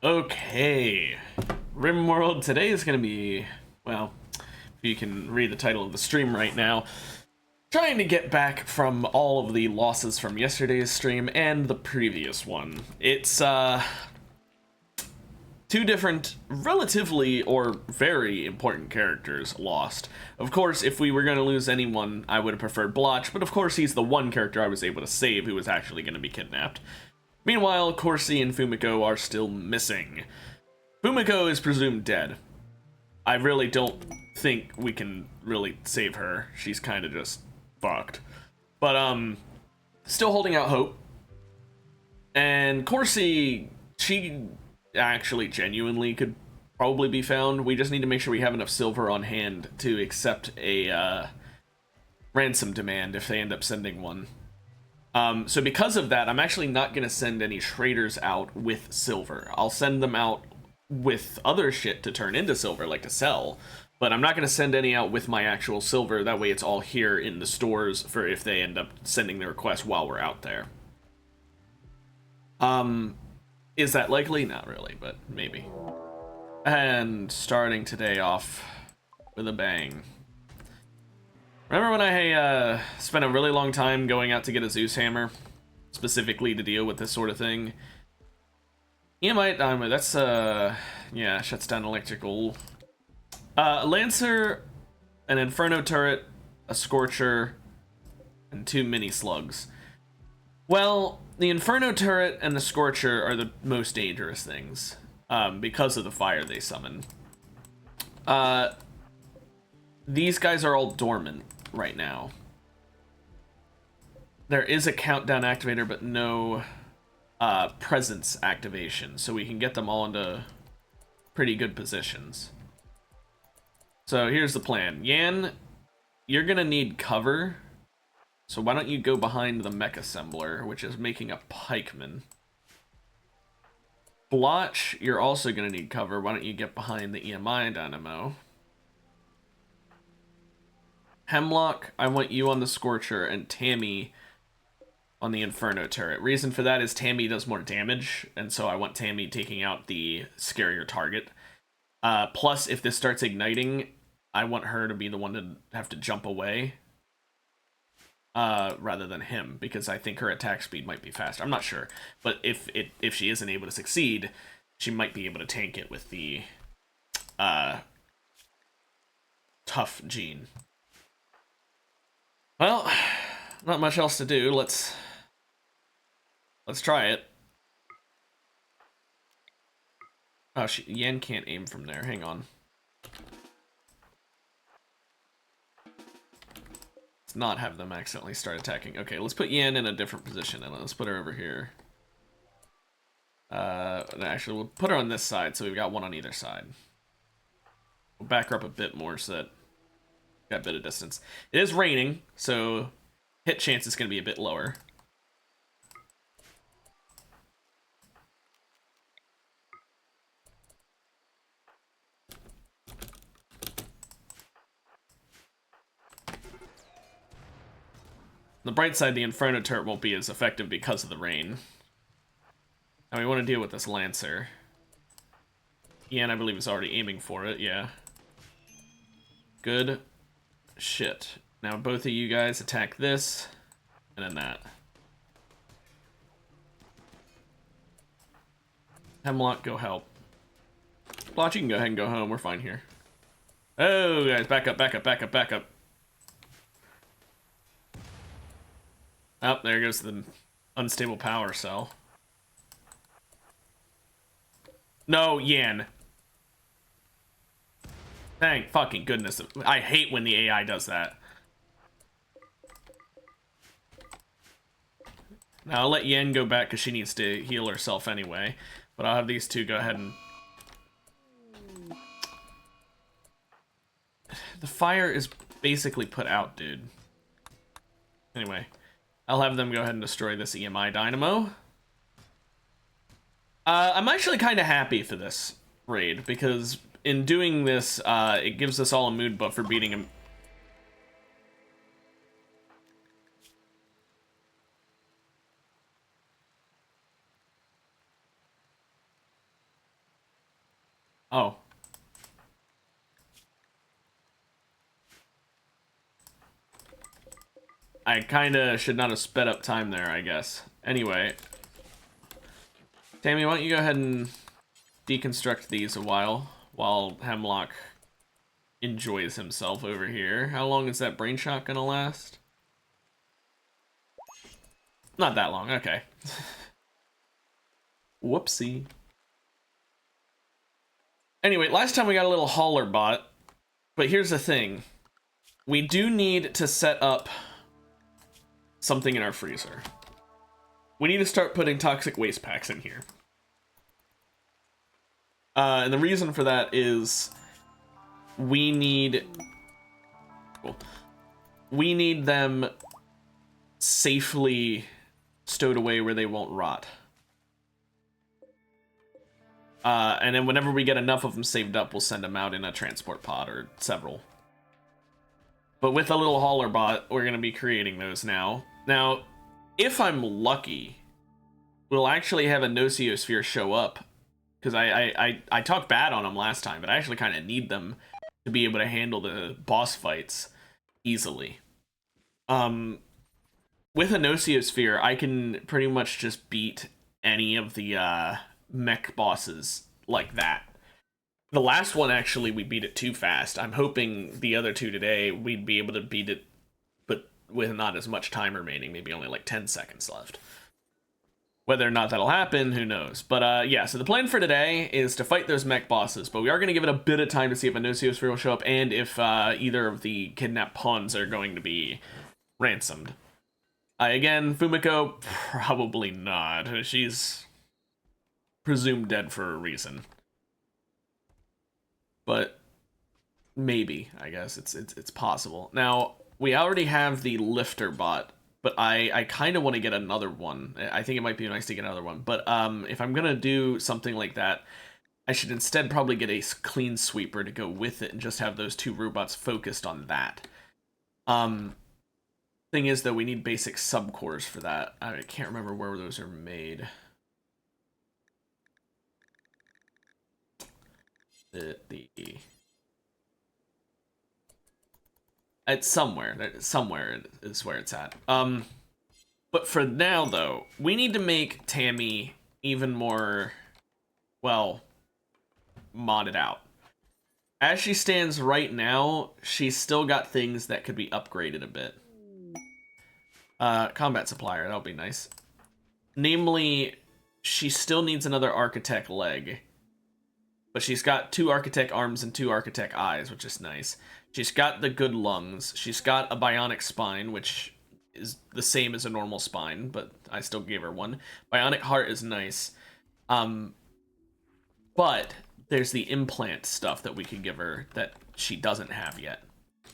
Okay, Rimworld today is going to be, well, if you can read the title of the stream right now, trying to get back from all of the losses from yesterday's stream and the previous one. It's, two different, relatively or very important characters lost. Of course, if we were going to lose anyone, I would have preferred Blotch, but of course he's the one character I was able to save who was actually going to be kidnapped. Meanwhile, Corsi and Fumiko are still missing. Fumiko is presumed dead. I really don't think we can really save her. She's kind of just fucked. But, still holding out hope. And Corsi, she actually genuinely could probably be found. We just need to make sure we have enough silver on hand to accept a ransom demand if they end up sending one. So because of that, I'm actually not going to send any traders out with silver. I'll send them out with other shit to turn into silver, like to sell. But I'm not going to send any out with my actual silver. That way it's all here in the stores for if they end up sending the request while we're out there. Is that likely? Not really, but maybe. And starting today off with a bang. Remember when I spent a really long time going out to get a Zeus hammer, specifically to deal with this sort of thing? EMI dynamite, that's yeah, shuts down electrical. Lancer, an Inferno turret, a Scorcher, and 2 mini slugs. Well, the Inferno turret and the Scorcher are the most dangerous things, because of the fire they summon. These guys are all dormant right now. There is a countdown activator, but no presence activation, so we can get them all into pretty good positions. So here's the plan. Yan, you're gonna need cover, so why don't you go behind the mech assembler, which is making a pikeman. Blotch, you're also gonna need cover. Why don't you get behind the EMI dynamo? Hemlock, I want you on the Scorcher, and Tammy on the Inferno turret. Reason for that is Tammy does more damage, and so I want Tammy taking out the scarier target. Plus, if this starts igniting, I want her to be the one to have to jump away, rather than him, because I think her attack speed might be faster. I'm not sure, but if she isn't able to succeed, she might be able to tank it with the tough gene. Well, not much else to do. Let's try it. Oh, Yen can't aim from there. Hang on. Let's not have them accidentally start attacking. Okay, let's put Yen in a different position, and let's put her over here. Actually, we'll put her on this side, so we've got one on either side. We'll back her up a bit more so that got a bit of distance. It is raining, so hit chance is going to be a bit lower. On the bright side, the Inferno turret won't be as effective because of the rain. Now we want to deal with this Lancer. Ian, I believe, is already aiming for it, yeah. Good shit. Now both of you guys attack this, and then that. Hemlock, go help. Blotch, you can go ahead and go home. We're fine here. Oh, guys, back up, back up, back up, back up. Oh, there goes the unstable power cell. No, Yan. Thank fucking goodness. I hate when the AI does that. Now, I'll let Yen go back because she needs to heal herself anyway. But I'll have these two go ahead and... The fire is basically put out, dude. Anyway, I'll have them go ahead and destroy this EMI dynamo. I'm actually kind of happy for this raid, because in doing this, it gives us all a mood buff for beating him. Oh. I kinda should not have sped up time there, I guess. Anyway. Tammy, why don't you go ahead and deconstruct these a while Hemlock enjoys himself over here. How long is that brain shot gonna last? Not that long, okay. Whoopsie. Anyway, last time we got a little hauler bot, but here's the thing. We do need to set up something in our freezer. We need to start putting toxic waste packs in here. And the reason for that is we need them safely stowed away where they won't rot. And then whenever we get enough of them saved up, we'll send them out in a transport pod or several. But with a little hauler bot, we're going to be creating those now. Now, if I'm lucky, we'll actually have a Nociosphere show up. Because I talked bad on them last time, but I actually kind of need them to be able to handle the boss fights easily. With a Nociosphere, I can pretty much just beat any of the mech bosses like that. The last one, actually, we beat it too fast. I'm hoping the other two today, we'd be able to beat it, but with not as much time remaining, maybe only like 10 seconds left. Whether or not that'll happen, who knows. But yeah, so the plan for today is to fight those mech bosses, but we are going to give it a bit of time to see if a Nociosphere will show up, and if either of the kidnapped pawns are going to be ransomed. Again, Fumiko, probably not. She's presumed dead for a reason. But maybe, I guess it's possible. Now, we already have the lifter bot, but I kind of want to get another one. I think it might be nice to get another one. But if I'm gonna do something like that, I should instead probably get a clean sweeper to go with it and just have those two robots focused on that. Thing is, though, we need basic subcores for that. I can't remember where those are made. It's somewhere. Somewhere is where it's at. But for now, though, we need to make Tammy even more, well, modded out. As she stands right now, she's still got things that could be upgraded a bit. Combat supplier, that'll be nice. Namely, she still needs another architect leg. But she's got 2 architect arms and 2 architect eyes, which is nice. She's got the good lungs. She's got a bionic spine, which is the same as a normal spine, but I still gave her one. Bionic heart is nice. But there's the implant stuff that we could give her that she doesn't have yet.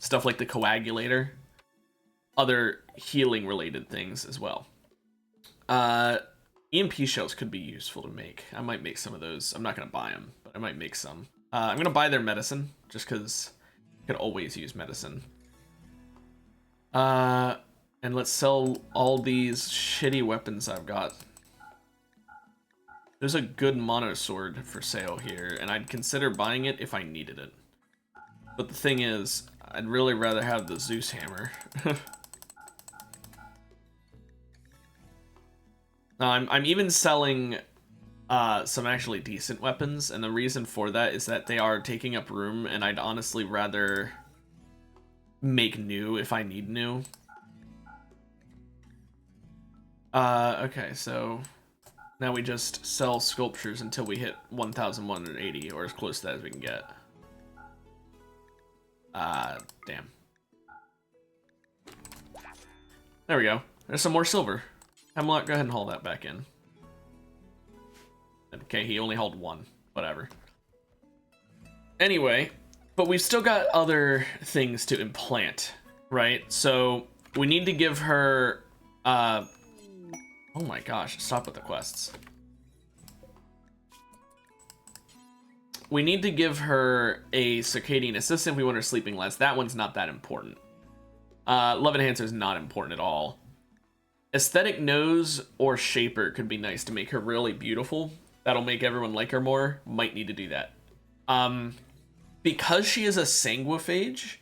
Stuff like the coagulator. Other healing related things as well. EMP shells could be useful to make. I might make some of those. I'm not going to buy them, but I might make some. I'm going to buy their medicine, just because I could always use medicine. And let's sell all these shitty weapons I've got. There's a good mono sword for sale here, and I'd consider buying it if I needed it. But the thing is, I'd really rather have the Zeus hammer. I'm even selling some actually decent weapons, and the reason for that is that they are taking up room, and I'd honestly rather make new if I need new. Okay, so now we just sell sculptures until we hit 1,180, or as close to that as we can get. Damn. There we go. There's some more silver. Hemlock, go ahead and haul that back in. Okay, he only hauled 1. Whatever. Anyway, but we've still got other things to implant, right? So we need to give her... oh my gosh, stop with the quests. We need to give her a circadian assistant if we want her sleeping less. That one's not that important. Love Enhancer is not important at all. Aesthetic nose or shaper could be nice to make her really beautiful. That'll make everyone like her more. Might need to do that. Because she is a sanguiphage,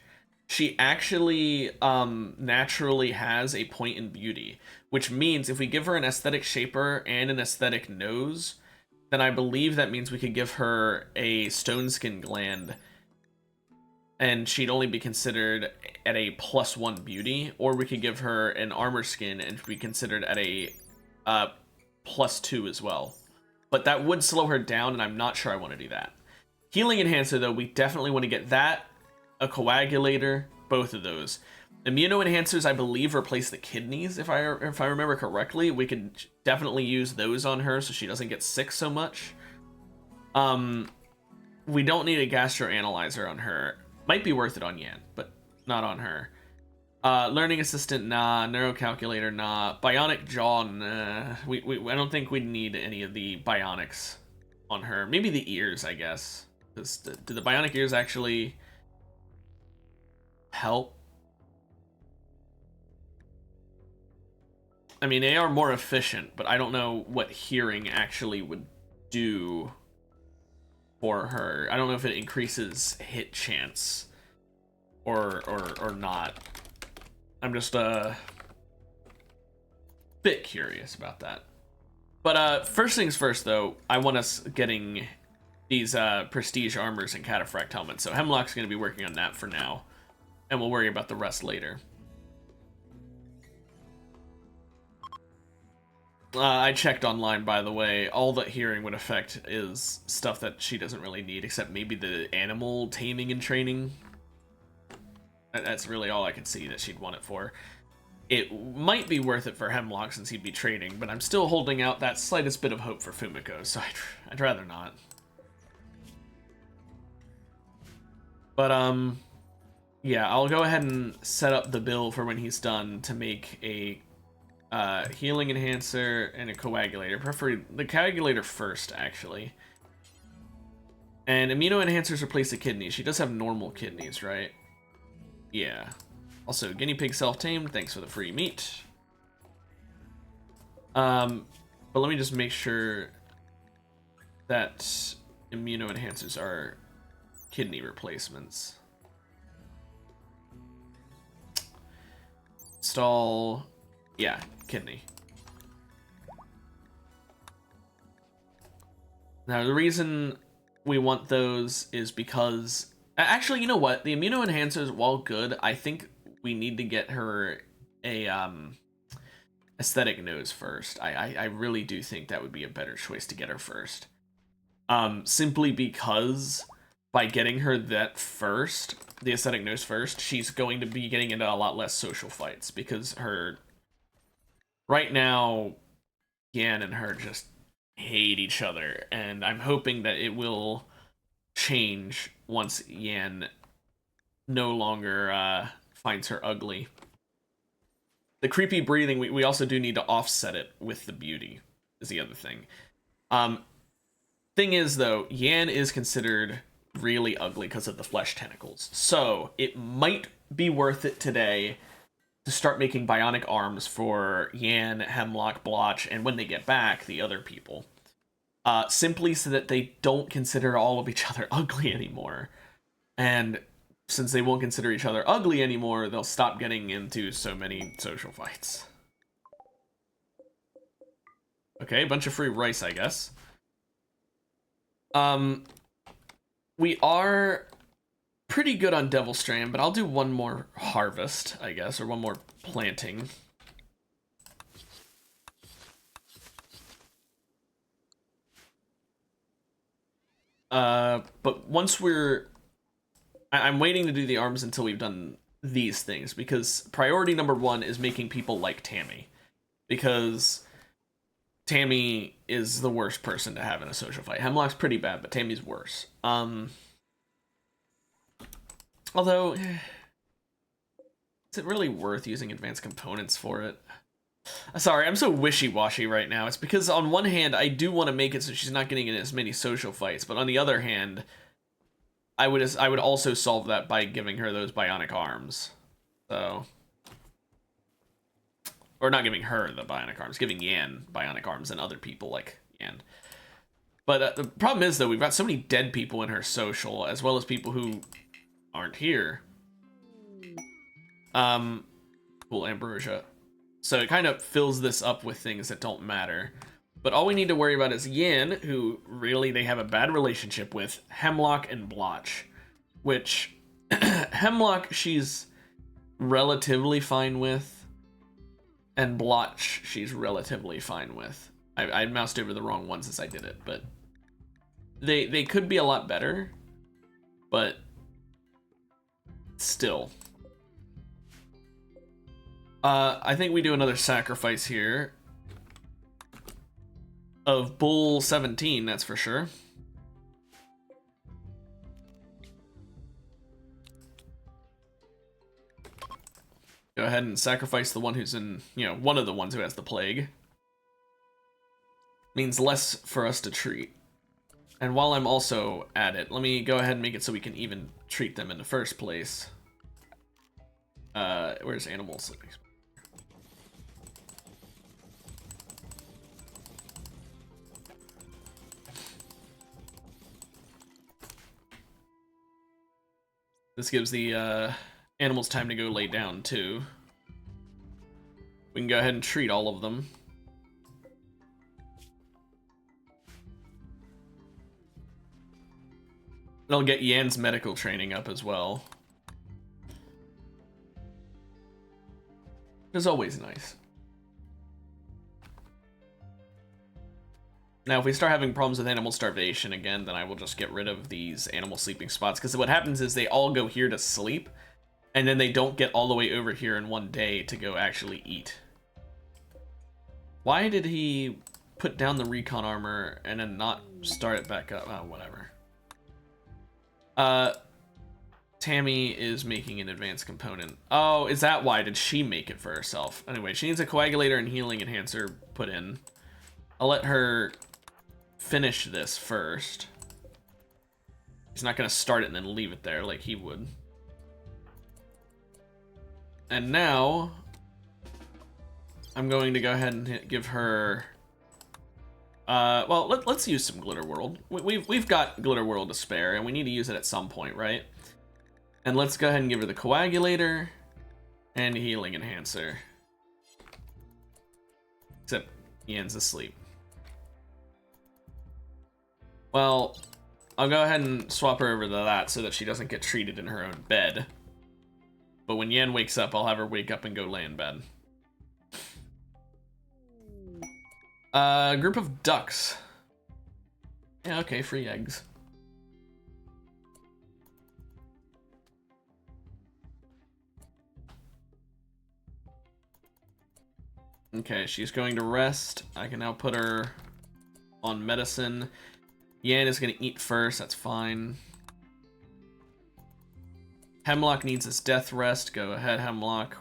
she actually naturally has a point in beauty, which means if we give her an aesthetic shaper and an aesthetic nose, then I believe that means we could give her a stone skin gland and she'd only be considered at a +1 beauty, or we could give her an armor skin and be considered at a +2 as well. But that would slow her down, and I'm not sure I want to do that. Healing enhancer, though, we definitely want to get that, a coagulator, both of those. Immuno enhancers, I believe, replace the kidneys, if I remember correctly. We could definitely use those on her so she doesn't get sick so much. We don't need a gastroanalyzer on her. Might be worth it on Yan, but not on her. Learning assistant, nah. Neurocalculator, nah. Bionic jaw, nah. I don't think we'd need any of the bionics on her. Maybe the ears, I guess. Do the bionic ears actually help? I mean, they are more efficient, but I don't know what hearing actually would do for her. I don't know if it increases hit chance or not. I'm just bit curious about that. But first things first, though, I want us getting these prestige armors and cataphract helmets. So Hemlock's going to be working on that for now, and we'll worry about the rest later. I checked online, by the way. All that hearing would affect is stuff that she doesn't really need, except maybe the animal taming and training. That's really all I could see that she'd want it for. It might be worth it for Hemlock since he'd be training, but I'm still holding out that slightest bit of hope for Fumiko, so I'd rather not. But, yeah, I'll go ahead and set up the bill for when he's done to make a healing enhancer and a coagulator. Preferably the coagulator first, actually. And immuno enhancers replace the kidneys. She does have normal kidneys, right? Yeah. Also, guinea pig self-tamed. Thanks for the free meat. But let me just make sure that immuno enhancers are kidney replacements. Install. Yeah, kidney. Now, the reason we want those is because... Actually, you know what? The immuno enhancers, while good, I think we need to get her a aesthetic nose first. I really do think that would be a better choice to get her first. Simply because by getting her that first, the aesthetic nose first, she's going to be getting into a lot less social fights because her... Right now, Yan and her just hate each other, and I'm hoping that it will change once Yan no longer finds her ugly. The creepy breathing, we also do need to offset it with the beauty, is the other thing. Thing is, though, Yan is considered really ugly because of the flesh tentacles, so it might be worth it today to start making bionic arms for Yan, Hemlock, Blotch, and when they get back, the other people. Simply so that they don't consider all of each other ugly anymore. And since they won't consider each other ugly anymore, they'll stop getting into so many social fights. Okay, a bunch of free rice, I guess. We are pretty good on Devil Strand, but I'll do one more harvest, I guess, or one more planting. But once I'm waiting to do the arms until we've done these things, because priority number 1 is making people like Tammy. Because Tammy is the worst person to have in a social fight. Hemlock's pretty bad, but Tammy's worse. Although, is it really worth using advanced components for it? Sorry, I'm so wishy-washy right now. It's because on one hand, I do want to make it so she's not getting in as many social fights, but on the other hand, I would also solve that by giving her those bionic arms. So, or not giving her the bionic arms, giving Yan bionic arms and other people like Yan. But the problem is, though, we've got so many dead people in her social, as well as people who aren't here. Cool, ambrosia. So it kind of fills this up with things that don't matter. But all we need to worry about is Yin, who really they have a bad relationship with, Hemlock and Blotch. Which, Hemlock, she's relatively fine with. And Blotch, she's relatively fine with. I moused over the wrong one since I did it, but they could be a lot better, but still. I think we do another sacrifice here of Bull 17, that's for sure. Go ahead and sacrifice the one who's in, one of the ones who has the plague. Means less for us to treat. And while I'm also at it, let me go ahead and make it so we can even treat them in the first place. Where's animals? This gives the animals time to go lay down too. We can go ahead and treat all of them. It'll get Yan's medical training up as well. Which is always nice. Now, if we start having problems with animal starvation again, then I will just get rid of these animal sleeping spots. Because what happens is they all go here to sleep, and then they don't get all the way over here in one day to go actually eat. Why did he put down the recon armor and then not start it back up? Oh, whatever. Tammy is making an advanced component. Oh, is that why? Did she make it for herself? Anyway, she needs a coagulator and healing enhancer put in. I'll let her finish this first. He's not gonna start it and then leave it there like he would. And now I'm going to go ahead and give her well, let's use some Glitter World. We've got Glitter World to spare, and we need to use it at some point, right? And let's go ahead and give her the coagulator and healing enhancer. Except Ian's asleep. Well, I'll go ahead and swap her over to that so that she doesn't get treated in her own bed. But when Yan wakes up, I'll have her wake up and go lay in bed. Group of ducks. Yeah, okay, free eggs. Okay, she's going to rest. I can now put her on medicine. Yan is going to eat first, that's fine. Hemlock needs his death rest. Go ahead, Hemlock.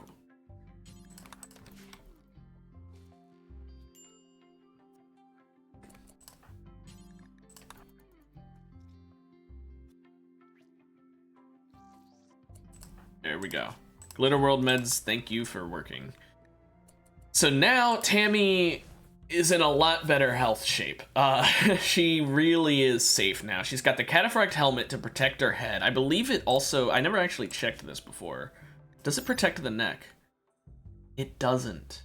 There we go. Glitter World meds, thank you for working. So now Tammy is in a lot better health shape. She really is safe now. She's got the cataphract helmet to protect her head. I believe it also, I never actually checked this before. Does it protect the neck? It doesn't.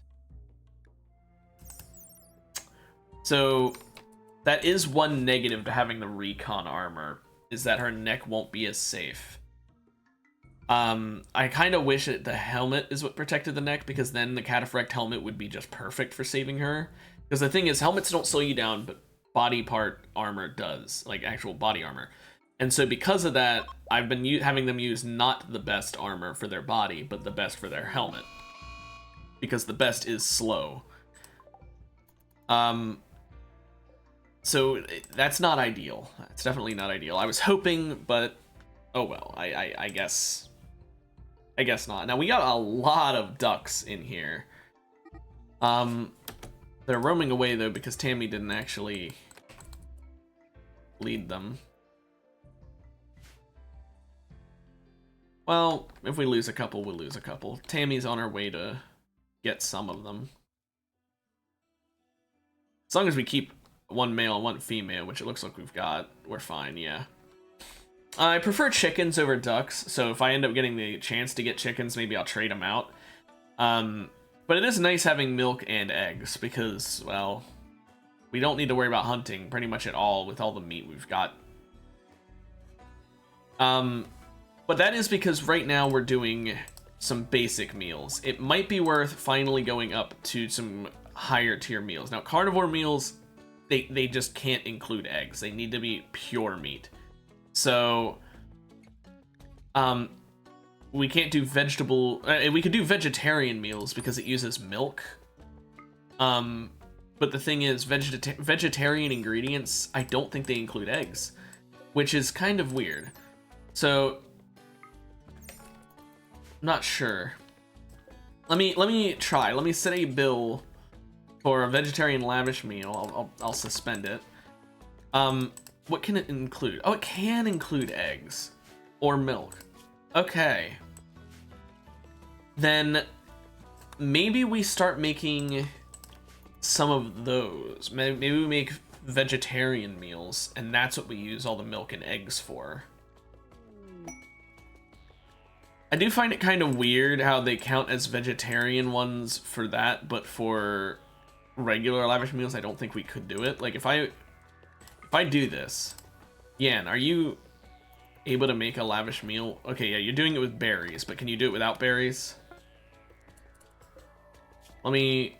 So that is one negative to having the recon armor, is that her neck won't be as safe. I kind of wish that the helmet is what protected the neck, because then the cataphract helmet would be just perfect for saving her. Because the thing is, helmets don't slow you down, but body part armor does, like actual body armor. And so because of that, I've been having them use not the best armor for their body, but the best for their helmet. Because the best is slow. So that's not ideal. It's definitely not ideal. I was hoping, but oh well, I guess not. Now we got a lot of ducks in here. They're roaming away though because Tammy didn't actually lead them. Well, if we lose a couple, we'll lose a couple. Tammy's on her way to get some of them. As long as we keep one male and one female, which it looks like we've got. We're fine, yeah. I prefer chickens over ducks, so if I end up getting the chance to get chickens, maybe I'll trade them out. But it is nice having milk and eggs, because, well, we don't need to worry about hunting pretty much at all with all the meat we've got. But that is because right now we're doing some basic meals. It might be worth finally going up to some higher tier meals. Now, carnivore meals, they just can't include eggs. They need to be pure meat. So, we can't do vegetable... we could do vegetarian meals because it uses milk. But the thing is, vegetarian ingredients, I don't think they include eggs, which is kind of weird. So, not sure. Let me try. Let me set a bill for a vegetarian lavish meal. I'll suspend it. What can it include? Oh, it can include eggs or milk. Okay. Then maybe we start making some of those. Maybe we make vegetarian meals, and that's what we use all the milk and eggs for. I do find it kind of weird how they count as vegetarian ones for that, but for regular lavish meals, I don't think we could do it. Like, if I do this, Yan, are you able to make a lavish meal? Okay, yeah, you're doing it with berries, but can you do it without berries? Let me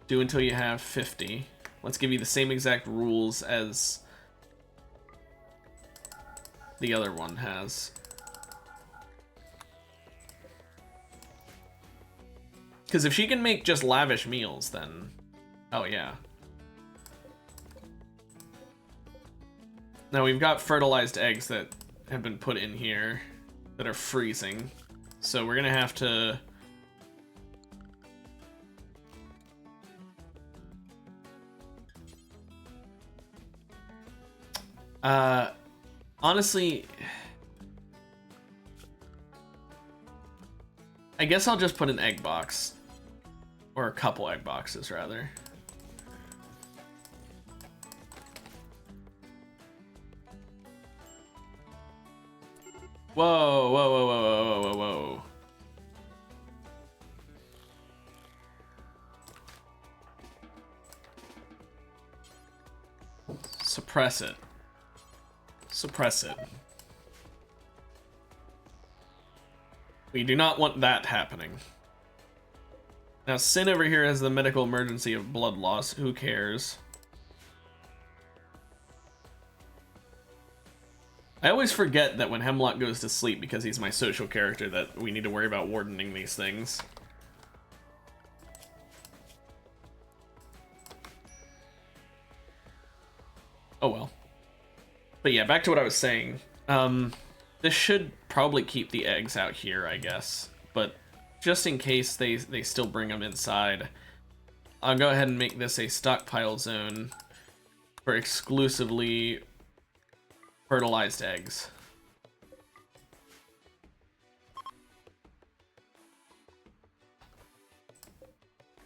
do until you have 50. Let's give you the same exact rules as the other one has. Because if she can make just lavish meals, then... Oh, yeah. Now, we've got fertilized eggs that have been put in here that are freezing. So we're going to have to... honestly... I guess I'll just put an egg box. Or a couple egg boxes, rather. Whoa, whoa, whoa, whoa, whoa, whoa, whoa. Suppress it. Suppress it. We do not want that happening. Now, Sin over here has the medical emergency of blood loss. Who cares? I always forget that when Hemlock goes to sleep, because he's my social character, that we need to worry about wardening these things. Oh well. But yeah, back to what I was saying. This should probably keep the eggs out here, I guess. But just in case they still bring them inside, I'll go ahead and make this a stockpile zone for exclusively fertilized eggs.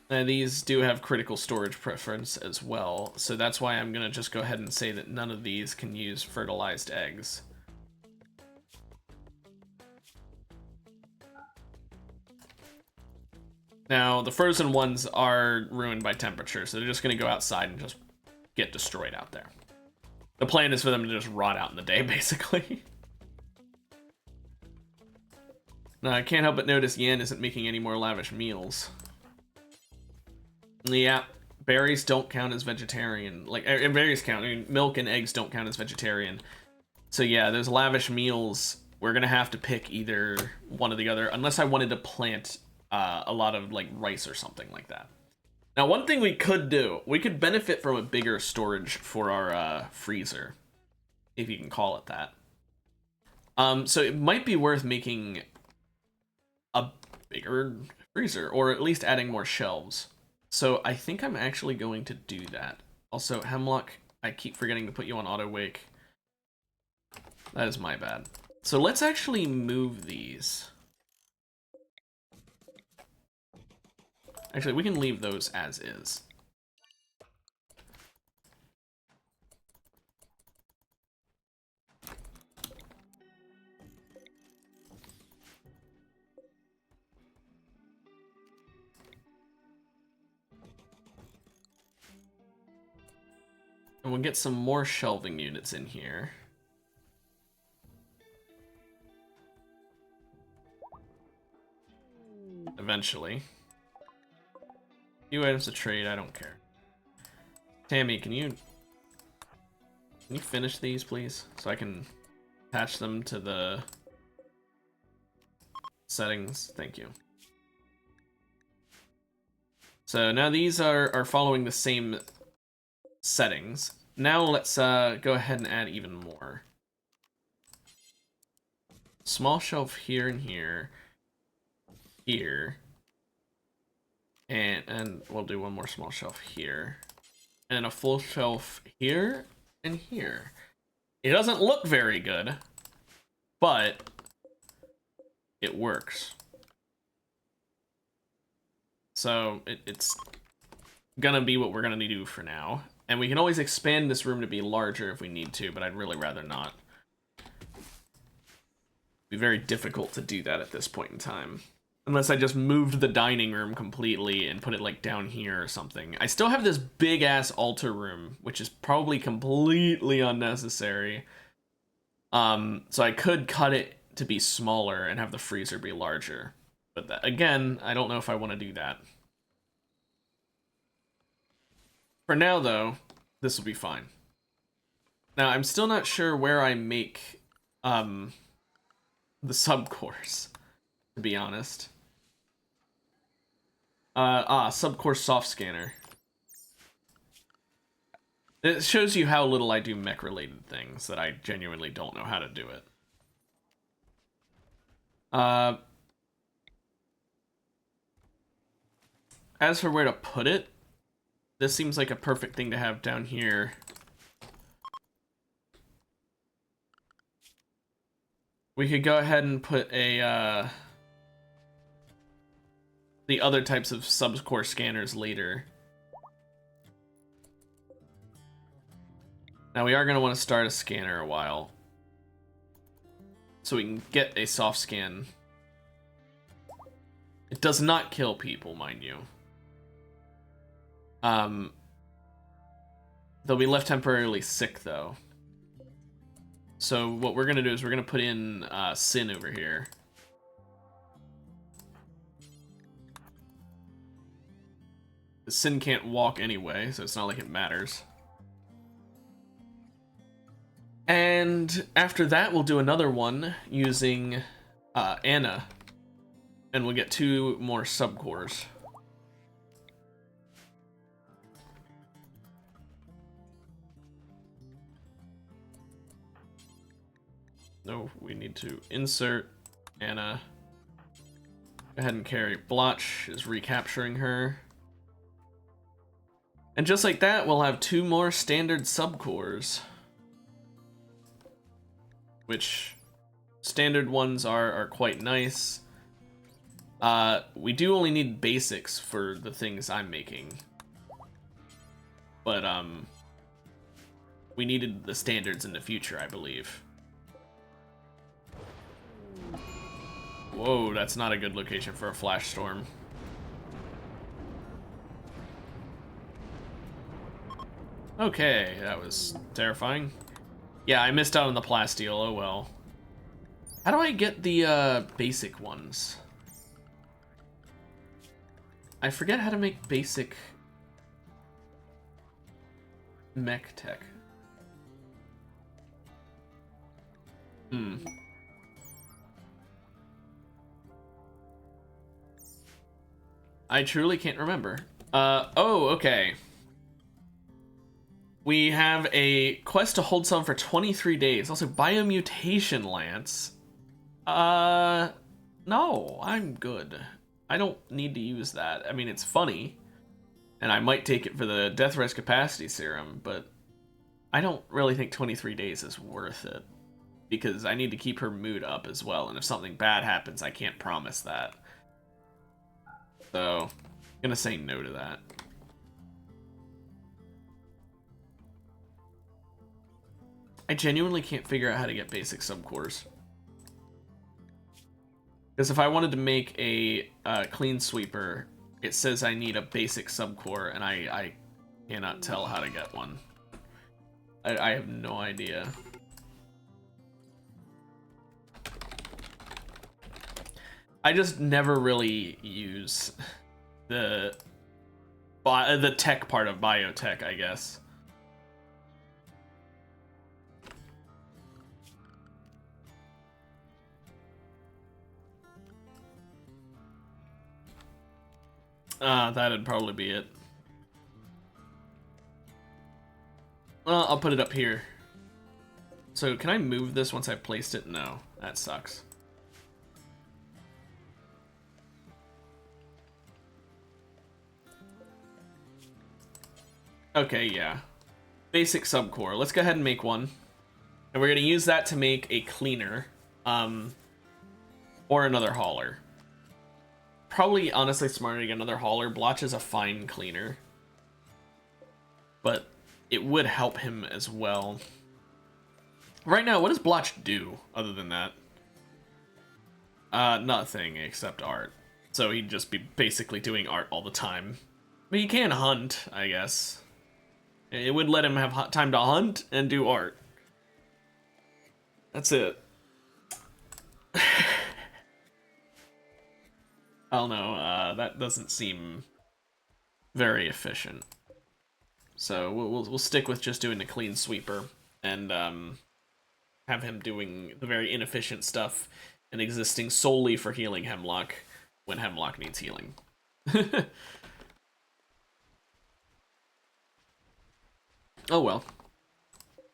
And these do have critical storage preference as well, so that's why I'm gonna just go ahead and say that none of these can use fertilized eggs. Now, the frozen ones are ruined by temperature, so they're just going to go outside and just get destroyed out there. The plan is for them to just rot out in the day, basically. Now, I can't help but notice Yan isn't making any more lavish meals. Yeah, berries don't count as vegetarian. Like, berries count. I mean, milk and eggs don't count as vegetarian. So yeah, those lavish meals, we're going to have to pick either one or the other, unless I wanted to plant a lot of like rice or something like that. Now, one thing we could do, we could benefit from a bigger storage for our freezer, if you can call it that. So it might be worth making a bigger freezer, or at least adding more shelves. So I think I'm actually going to do that. Also, Hemlock, I keep forgetting to put you on auto wake. That is my bad. So let's actually move these. Actually, we can leave those as is. And we'll get some more shelving units in here. Eventually. Few items to trade, I don't care. Tammy, can you finish these, please? So I can attach them to the settings. Thank you. So now these are following the same settings. Now let's go ahead and add even more. Small shelf here and here. Here. And we'll do one more small shelf here. And a full shelf here and here. It doesn't look very good, but it works. So it's gonna be what we're gonna do for now. And we can always expand this room to be larger if we need to, but I'd really rather not. It'd be very difficult to do that at this point in time. Unless I just moved the dining room completely and put it like down here or something. I still have this big ass altar room, which is probably completely unnecessary. So I could cut it to be smaller and have the freezer be larger. But that, again, I don't know if I want to do that. For now, though, this will be fine. Now, I'm still not sure where I make the subcores, to be honest. Subcore soft scanner. It shows you how little I do mech-related things, that I genuinely don't know how to do it. As for where to put it, this seems like a perfect thing to have down here. We could go ahead and put a, the other types of subcore scanners later. Now we are going to want to start a scanner a while, so we can get a soft scan. It does not kill people, mind you. They'll be left temporarily sick, though. So what we're going to do is we're going to put in Sin over here. The Sin can't walk anyway, so it's not like it matters. And after that, we'll do another one using Anna. And we'll get 2 more subcores. No, we need to insert Anna. Go ahead and carry. Blotch is recapturing her. And just like that, we'll have 2 more standard subcores. Which standard ones are quite nice. We do only need basics for the things I'm making. But we needed the standards in the future, I believe. Whoa, that's not a good location for a flash storm. Okay, that was terrifying. Yeah, I missed out on the plasteel, oh well. How do I get the basic ones? I forget how to make basic mech tech. I truly can't remember. Oh, okay. We have a quest to hold some for 23 days. Also, Biomutation Lance. No, I'm good. I don't need to use that. I mean, it's funny. And I might take it for the Death Res Capacity Serum, but I don't really think 23 days is worth it. Because I need to keep her mood up as well, and if something bad happens, I can't promise that. So, I'm gonna say no to that. I genuinely can't figure out how to get basic subcores. Because if I wanted to make a clean sweeper, it says I need a basic subcore, and I cannot tell how to get one. I have no idea. I just never really use the tech part of biotech, I guess. That'd probably be it. Well, I'll put it up here. So can I move this once I've placed it? No, that sucks. Okay, yeah. Basic subcore. Let's go ahead and make one. And we're going to use that to make a cleaner. Or another hauler. Probably, honestly, smarter to get another hauler. Blotch is a fine cleaner. But it would help him as well. Right now, what does Blotch do other than that? Nothing except art. So he'd just be basically doing art all the time. But he can hunt, I guess. It would let him have time to hunt and do art. That's it. I don't know, that doesn't seem very efficient. So we'll stick with just doing the clean sweeper and have him doing the very inefficient stuff and existing solely for healing Hemlock when Hemlock needs healing. Oh well.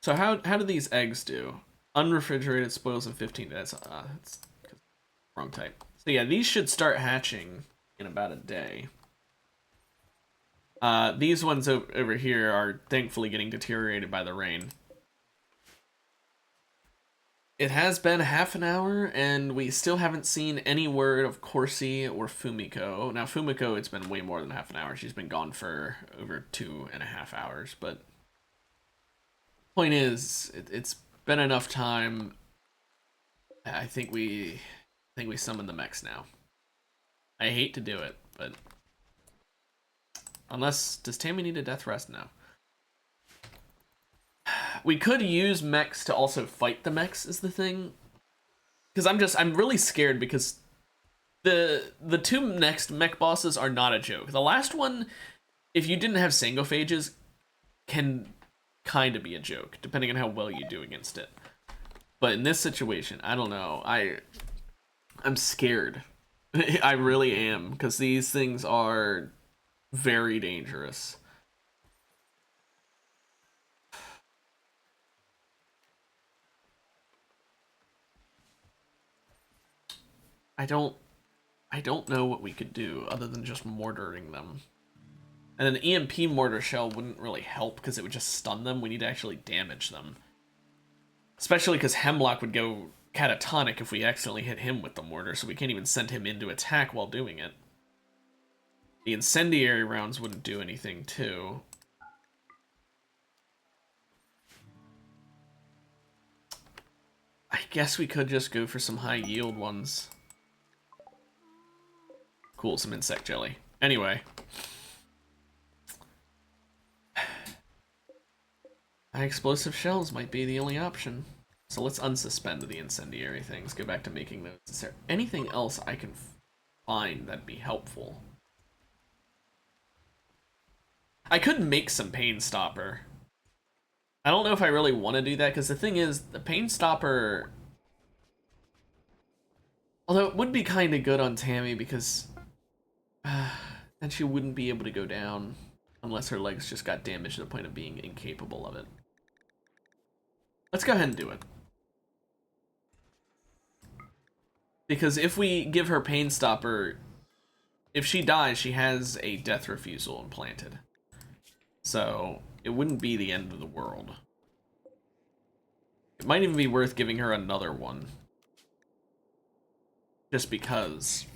So how do these eggs do? Unrefrigerated spoils in 15 days. It's wrong type. So yeah, these should start hatching in about a day. These ones over here are thankfully getting deteriorated by the rain. It has been half an hour, and we still haven't seen any word of Corsi or Fumiko. Now, Fumiko, it's been way more than half an hour. She's been gone for over 2.5 hours, but point is, it's been enough time. I think we summon the mechs now. I hate to do it, but unless, does Tammy need a death rest? No. We could use mechs to also fight the mechs is the thing. Because I'm really scared because the two next mech bosses are not a joke. The last one, if you didn't have Sangophages, can kind of be a joke, depending on how well you do against it. But in this situation, I don't know. I'm scared. I really am, because these things are very dangerous. I don't know what we could do other than just mortaring them. And an EMP mortar shell wouldn't really help because it would just stun them. We need to actually damage them. Especially because Hemlock would go catatonic if we accidentally hit him with the mortar, so we can't even send him into attack while doing it. The incendiary rounds wouldn't do anything too. I guess we could just go for some high yield ones. Cool, some insect jelly. Anyway. High explosive shells might be the only option. So let's unsuspend the incendiary things. Go back to making those. Is there anything else I can find that'd be helpful? I could make some pain stopper. I don't know if I really want to do that, because the thing is, the pain stopper... Although it would be kind of good on Tammy, because... then she wouldn't be able to go down unless her legs just got damaged to the point of being incapable of it. Let's go ahead and do it. Because if we give her pain stopper, if she dies, she has a death refusal implanted. So it wouldn't be the end of the world. It might even be worth giving her another one. Just because.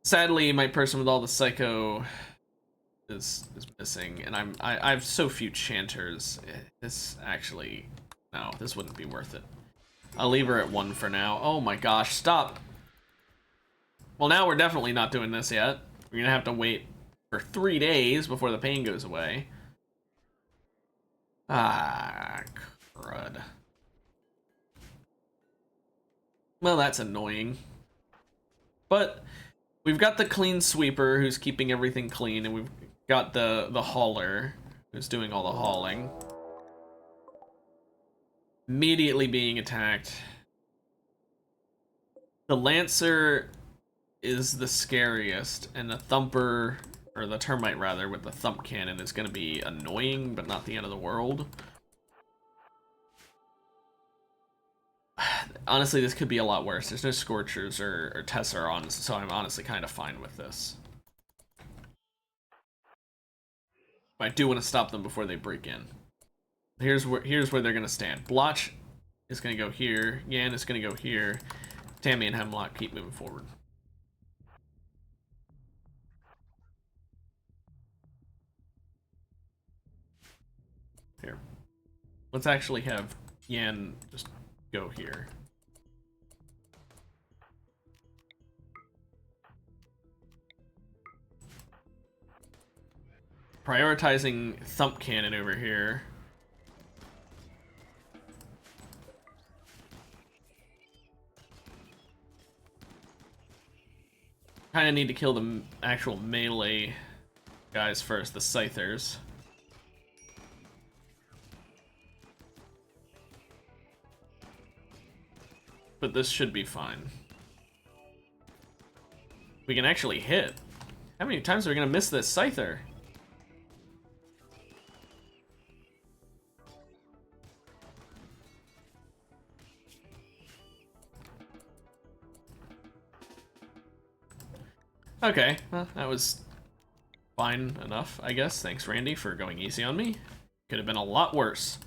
Sadly, my person with all the psycho is missing, and I have so few chanters. This actually, no, this wouldn't be worth it. I'll leave her at 1 for now. Oh my gosh, stop. Well, now we're definitely not doing this yet. We're gonna have to wait for 3 days before the pain goes away. Ah, crud. Well, that's annoying. But we've got the clean sweeper who's keeping everything clean, and we've got the hauler who's doing all the hauling. Immediately being attacked. The Lancer is the scariest, and the Thumper, or the Termite rather, with the Thump Cannon is going to be annoying, but not the end of the world. Honestly, this could be a lot worse. There's no Scorchers or Tesserons, so I'm honestly kind of fine with this. But I do want to stop them before they break in. Here's where they're going to stand. Blotch is going to go here. Yan is going to go here. Tammy and Hemlock keep moving forward. Here. Let's actually have Yan just go here. Prioritizing Thump Cannon over here. Kind of need to kill the actual melee guys first, the Scythers. But this should be fine. We can actually hit. How many times are we gonna miss this Scyther? Okay, well, that was fine enough, I guess. Thanks, Randy, for going easy on me. Could have been a lot worse.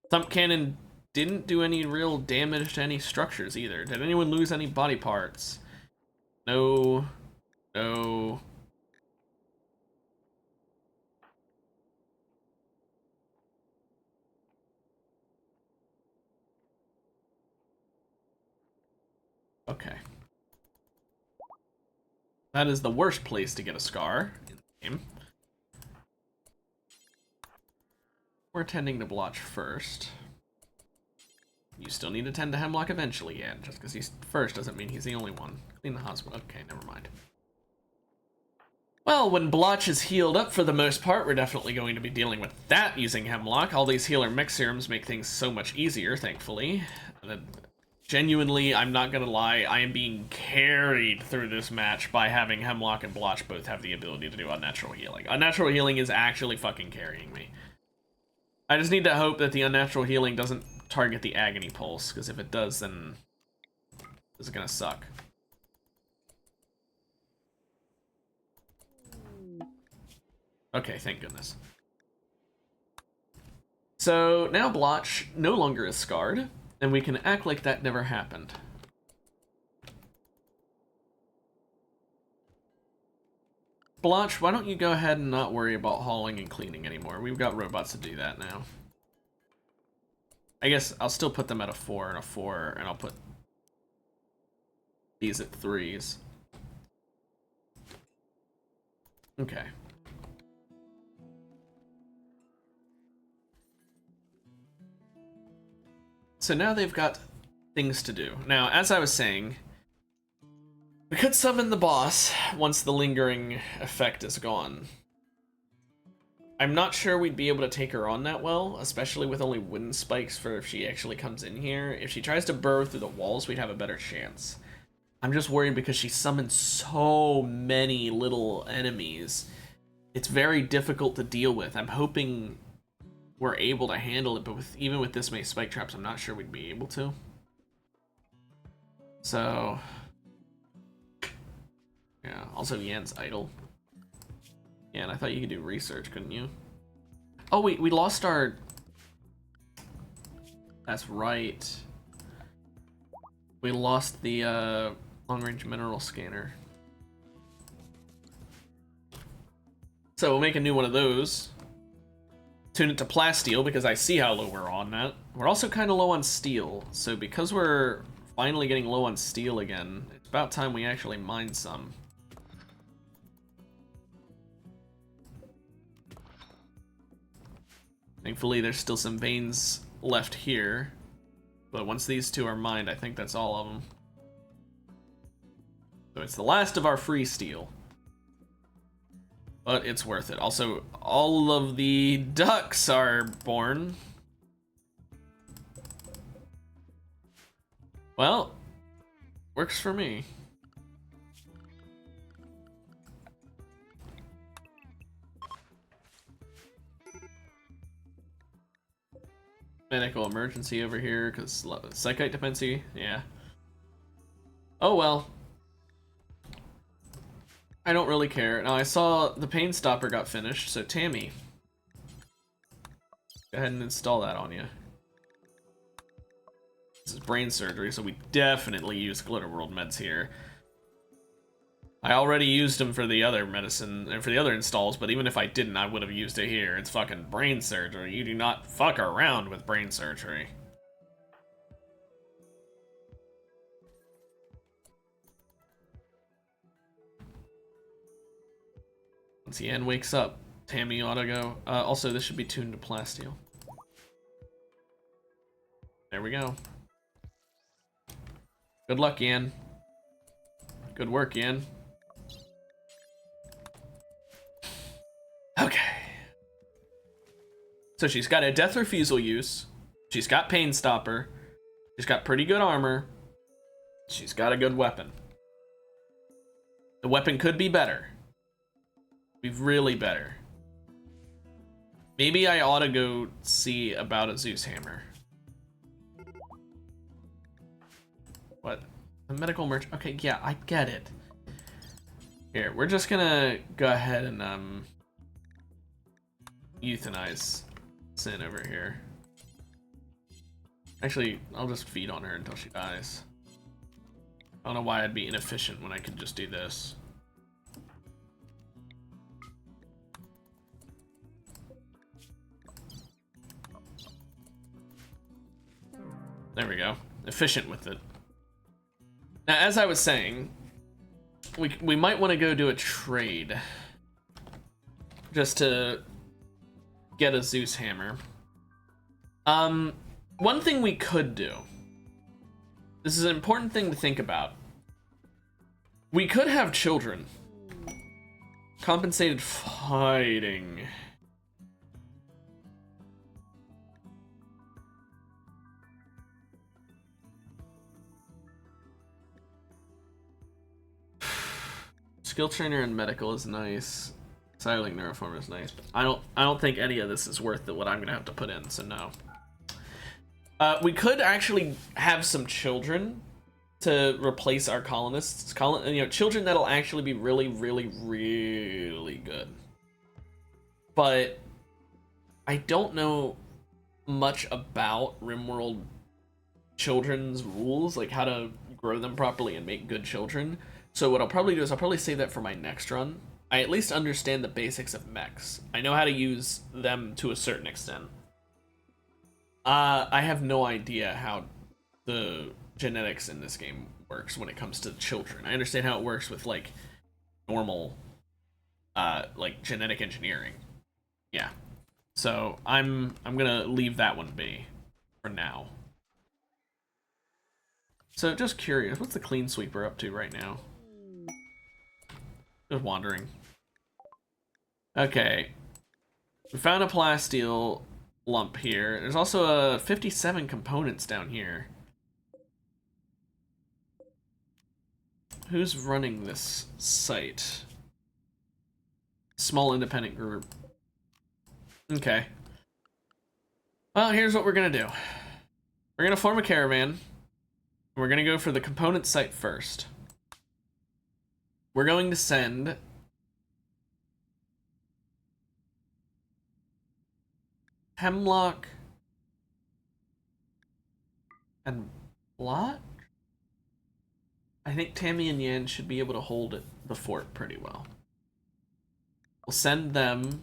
Thump Cannon didn't do any real damage to any structures either. Did anyone lose any body parts? No. No. Okay. That is the worst place to get a scar in the game. We're tending to Blotch first. You still need to tend to Hemlock eventually, yeah. Just because he's first doesn't mean he's the only one. Clean the hospital. Okay, never mind. Well, when Blotch is healed up for the most part, we're definitely going to be dealing with that using Hemlock. All these healer mech serums make things so much easier, thankfully. Genuinely, I'm not gonna lie, I am being carried through this match by having Hemlock and Blotch both have the ability to do unnatural healing. Unnatural healing is actually fucking carrying me. I just need to hope that the unnatural healing doesn't target the agony pulse, because if it does, then this is gonna suck. Okay, thank goodness. So now Blotch no longer is scarred, and we can act like that never happened. Blotch, why don't you go ahead and not worry about hauling and cleaning anymore? We've got robots to do that now. I guess I'll still put them at a 4 and a 4, and I'll put these at 3s. Okay. So now they've got things to do. Now, as I was saying, we could summon the boss once the lingering effect is gone. I'm not sure we'd be able to take her on that well, especially with only wind spikes for if she actually comes in here. If she tries to burrow through the walls, we'd have a better chance. I'm just worried because she summons so many little enemies. It's very difficult to deal with. I'm hoping we're able to handle it, but even with this many spike traps, I'm not sure we'd be able to. So, yeah, also Yan's idle. Yeah, and I thought you could do research, couldn't you? Oh, wait, we lost our... That's right. We lost the long-range mineral scanner. So we'll make a new one of those. Tune it to plasteel because I see how low we're on that. We're also kind of low on steel, so because we're finally getting low on steel again, it's about time we actually mine some. Thankfully, there's still some veins left here. But once these two are mined, I think that's all of them. So it's the last of our free steel. But it's worth it. Also, all of the ducks are born. Well, works for me. Medical emergency over here, because psychite dependency, yeah. Oh well. I don't really care. Now I saw the pain stopper got finished, so Tammy, go ahead and install that on you. This is brain surgery, so we definitely use Glitterworld meds here. I already used them for the other medicine and for the other installs, but even if I didn't, I would have used it here. It's fucking brain surgery. You do not fuck around with brain surgery. Once Yan wakes up, Tammy ought to go. Also, this should be tuned to plasteel. There we go. Good luck, Yan. Good work, Yan. Okay. So she's got a death refusal use. She's got pain stopper. She's got pretty good armor. She's got a good weapon. The weapon could be better. Be really better. Maybe I ought to go see about a Zeus hammer. What? The medical merch? Okay, yeah, I get it. Here, we're just gonna go ahead and euthanize Sin over here. Actually, I'll just feed on her until she dies. I don't know why I'd be inefficient when I could just do this. There we go. Efficient with it. Now, as I was saying, we might want to go do a trade. Just to get a Zeus hammer. One thing we could do. This is an important thing to think about. We could have children. Compensated fighting. Skill trainer and medical is nice. Styling neuroform is nice, but I don't think any of this is worth what I'm gonna have to put in, so no. We could actually have some children to replace our colonists. Children that'll actually be really, really, really good. But I don't know much about Rimworld children's rules, like how to grow them properly and make good children. So what I'll probably do is I'll probably save that for my next run. I at least understand the basics of mechs. I know how to use them to a certain extent. I have no idea how the genetics in this game works when it comes to children. I understand how it works with like normal like genetic engineering. Yeah. So I'm gonna leave that one be for now. So just curious, what's the clean sweeper up to right now? Just wandering. Okay. We found a plasteel lump here. There's also 57 components down here. Who's running this site? Small independent group. Okay. Well, here's what we're gonna do. We're gonna form a caravan. We're gonna go for the component site first. We're going to send Hemlock and Blot? I think Tammy and Yan should be able to hold the fort pretty well. We'll send them,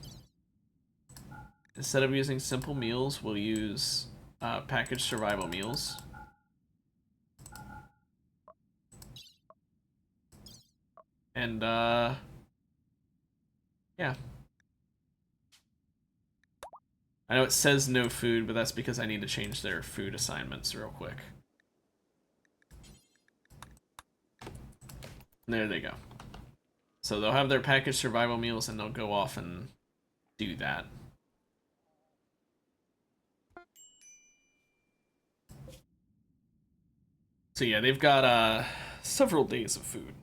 instead of using simple meals, we'll use packaged survival meals. And yeah. I know it says no food, but that's because I need to change their food assignments real quick. There they go. So they'll have their packaged survival meals and they'll go off and do that. So yeah, they've got several days of food.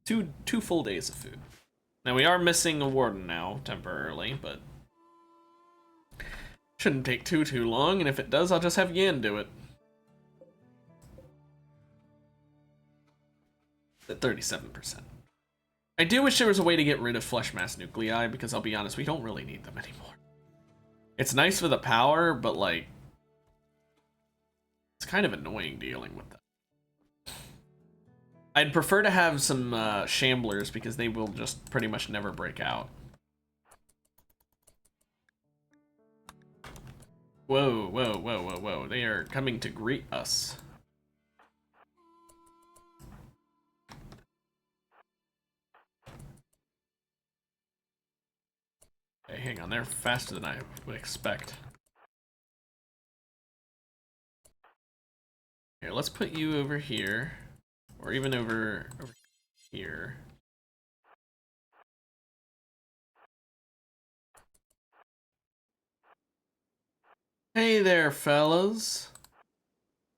Two full days of food. Now we are missing a warden now, temporarily, but shouldn't take too long, and if it does, I'll just have Yan do it. At 37%. I do wish there was a way to get rid of flesh mass nuclei, because I'll be honest, we don't really need them anymore. It's nice for the power, but like, it's kind of annoying dealing with them. I'd prefer to have some shamblers, because they will just pretty much never break out. Whoa, whoa, whoa, whoa, whoa. They are coming to greet us. Hey, hang on, they're faster than I would expect. Here, let's put you over here. Or even over here. Hey there, fellas.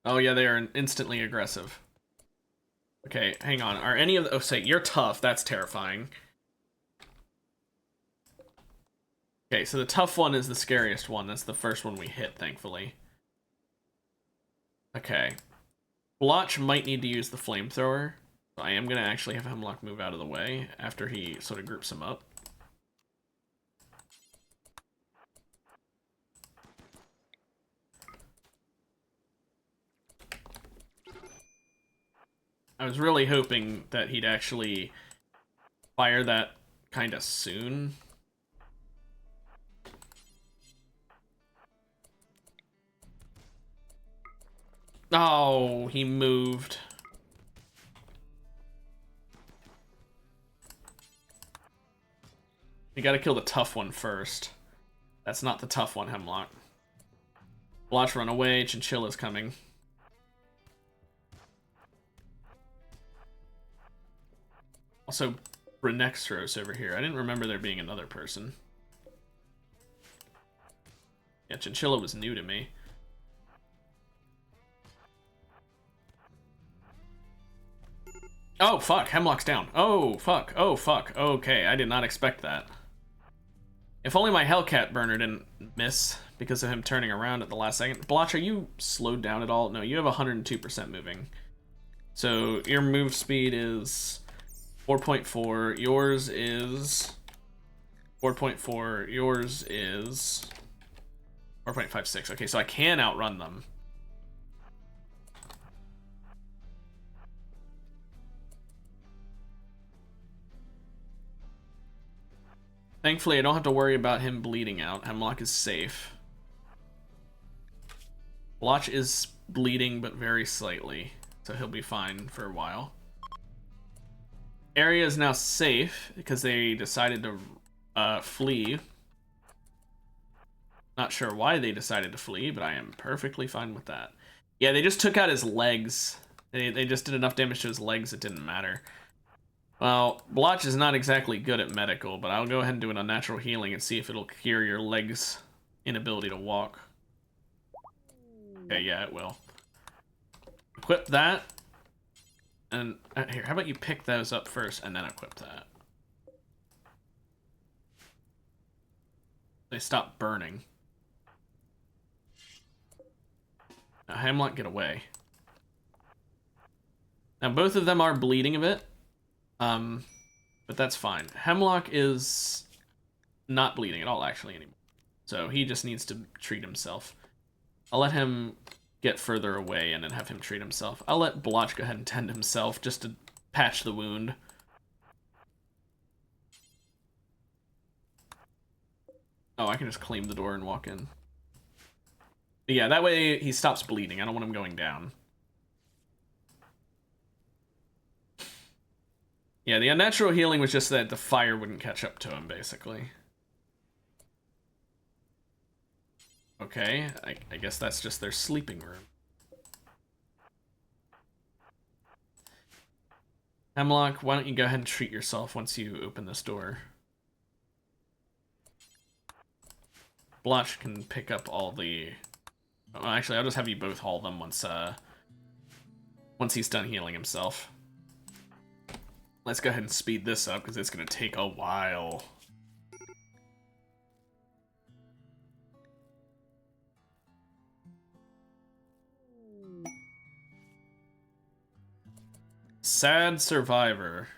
Oh yeah, they are instantly aggressive. Okay, hang on. Are any of the... Oh, say, you're tough. That's terrifying. Okay, so the tough one is the scariest one. That's the first one we hit, thankfully. Okay. Blotch might need to use the flamethrower. So I am going to actually have Hemlock move out of the way after he sort of groups him up. I was really hoping that he'd actually fire that kind of soon. Oh, he moved. You gotta kill the tough one first. That's not the tough one, Hemlock. Blotch, run away. Chinchilla's coming. Also, Brenextros over here. I didn't remember there being another person. Yeah, Chinchilla was new to me. Oh, fuck. Hemlock's down. Oh, fuck. Oh, fuck. Okay, I did not expect that. If only my Hellcat burner didn't miss because of him turning around at the last second. Blotch, are you slowed down at all? No, you have 102% moving. So your move speed is 4.4. Yours is 4.4. Yours is 4.56. Okay, so I can outrun them. Thankfully, I don't have to worry about him bleeding out. Hemlock is safe. Blotch is bleeding, but very slightly, so he'll be fine for a while. Area is now safe because they decided to flee. Not sure why they decided to flee, but I am perfectly fine with that. Yeah, they just took out his legs. They just did enough damage to his legs, it didn't matter. Well, Blotch is not exactly good at medical, but I'll go ahead and do an unnatural healing and see if it'll cure your legs' inability to walk. Okay, yeah, it will. Equip that. And here, how about you pick those up first and then equip that? They stop burning. Now, Hemlock, get away. Now, both of them are bleeding a bit. But that's fine. Hemlock is not bleeding at all, actually, anymore. So he just needs to treat himself. I'll let him get further away and then have him treat himself. I'll let Blotch go ahead and tend himself just to patch the wound. Oh, I can just claim the door and walk in. But yeah, that way he stops bleeding. I don't want him going down. Yeah, the unnatural healing was just that the fire wouldn't catch up to him, basically. Okay, I guess that's just their sleeping room. Hemlock, why don't you go ahead and treat yourself once you open this door? Blotch can pick up all the... Oh, actually, I'll just have you both haul them once he's done healing himself. Let's go ahead and speed this up, because it's going to take a while. Sad survivor.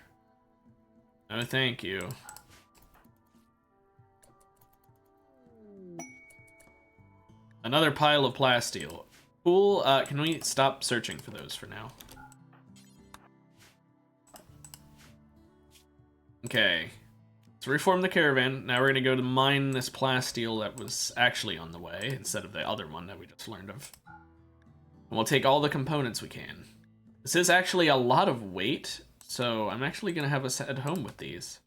No, thank you. Another pile of plasteel. Cool. Can we stop searching for those for now? Okay. Let's reform the caravan. Now we're gonna go to mine this plasteel that was actually on the way, instead of the other one that we just learned of. And we'll take all the components we can. This is actually a lot of weight, so I'm actually gonna have us head home with these.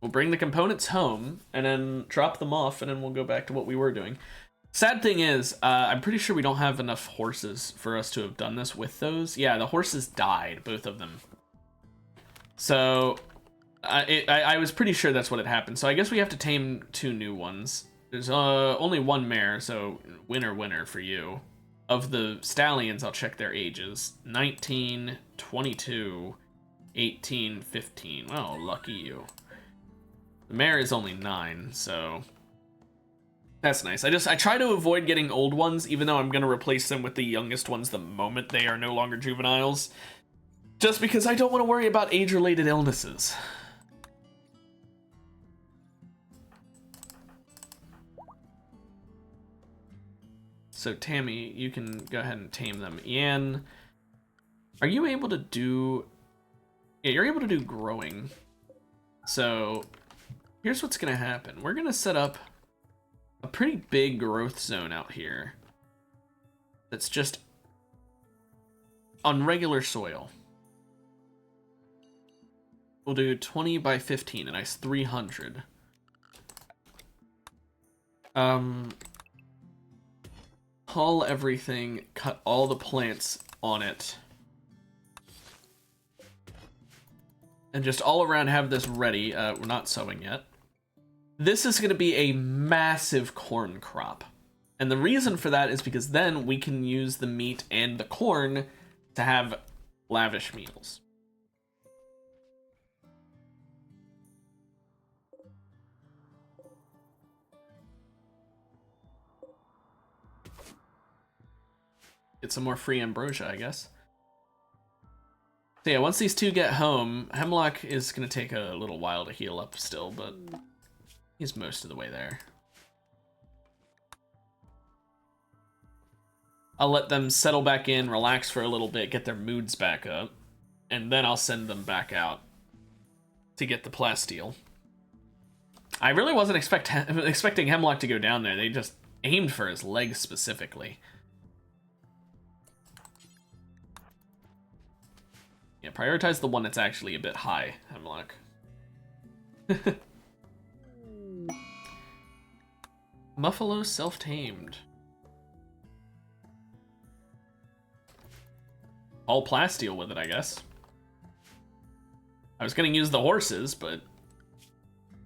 We'll bring the components home, and then drop them off, and then we'll go back to what we were doing. Sad thing is, I'm pretty sure we don't have enough horses for us to have done this with those. Yeah, the horses died, both of them. So, I was pretty sure that's what had happened. So I guess we have to tame 2 new ones. There's only 1 mare, so winner for you. Of the stallions, I'll check their ages. 19, 22, 18, 15. Well, lucky you. The mare is only 9, so that's nice. I try to avoid getting old ones, even though I'm going to replace them with the youngest ones the moment they are no longer juveniles. Just because I don't want to worry about age-related illnesses. So Tammy, you can go ahead and tame them. Ian, are you able to do... Yeah, you're able to do growing. So here's what's going to happen. We're going to set up a pretty big growth zone out here that's just on regular soil. We'll do 20 by 15, a nice 300. Hull everything, cut all the plants on it. And just all around have this ready. We're not sowing yet. This is going to be a massive corn crop. And the reason for that is because then we can use the meat and the corn to have lavish meals. Get some more free ambrosia, I guess. So yeah, once these 2 get home, Hemlock is going to take a little while to heal up still, but he's most of the way there. I'll let them settle back in, relax for a little bit, get their moods back up, and then I'll send them back out to get the plasteel. I really wasn't expecting Hemlock to go down there. They just aimed for his legs specifically. Yeah, prioritize the one that's actually a bit high, Hemlock. Muffalo self-tamed. All plasteel with it, I guess. I was gonna use the horses, but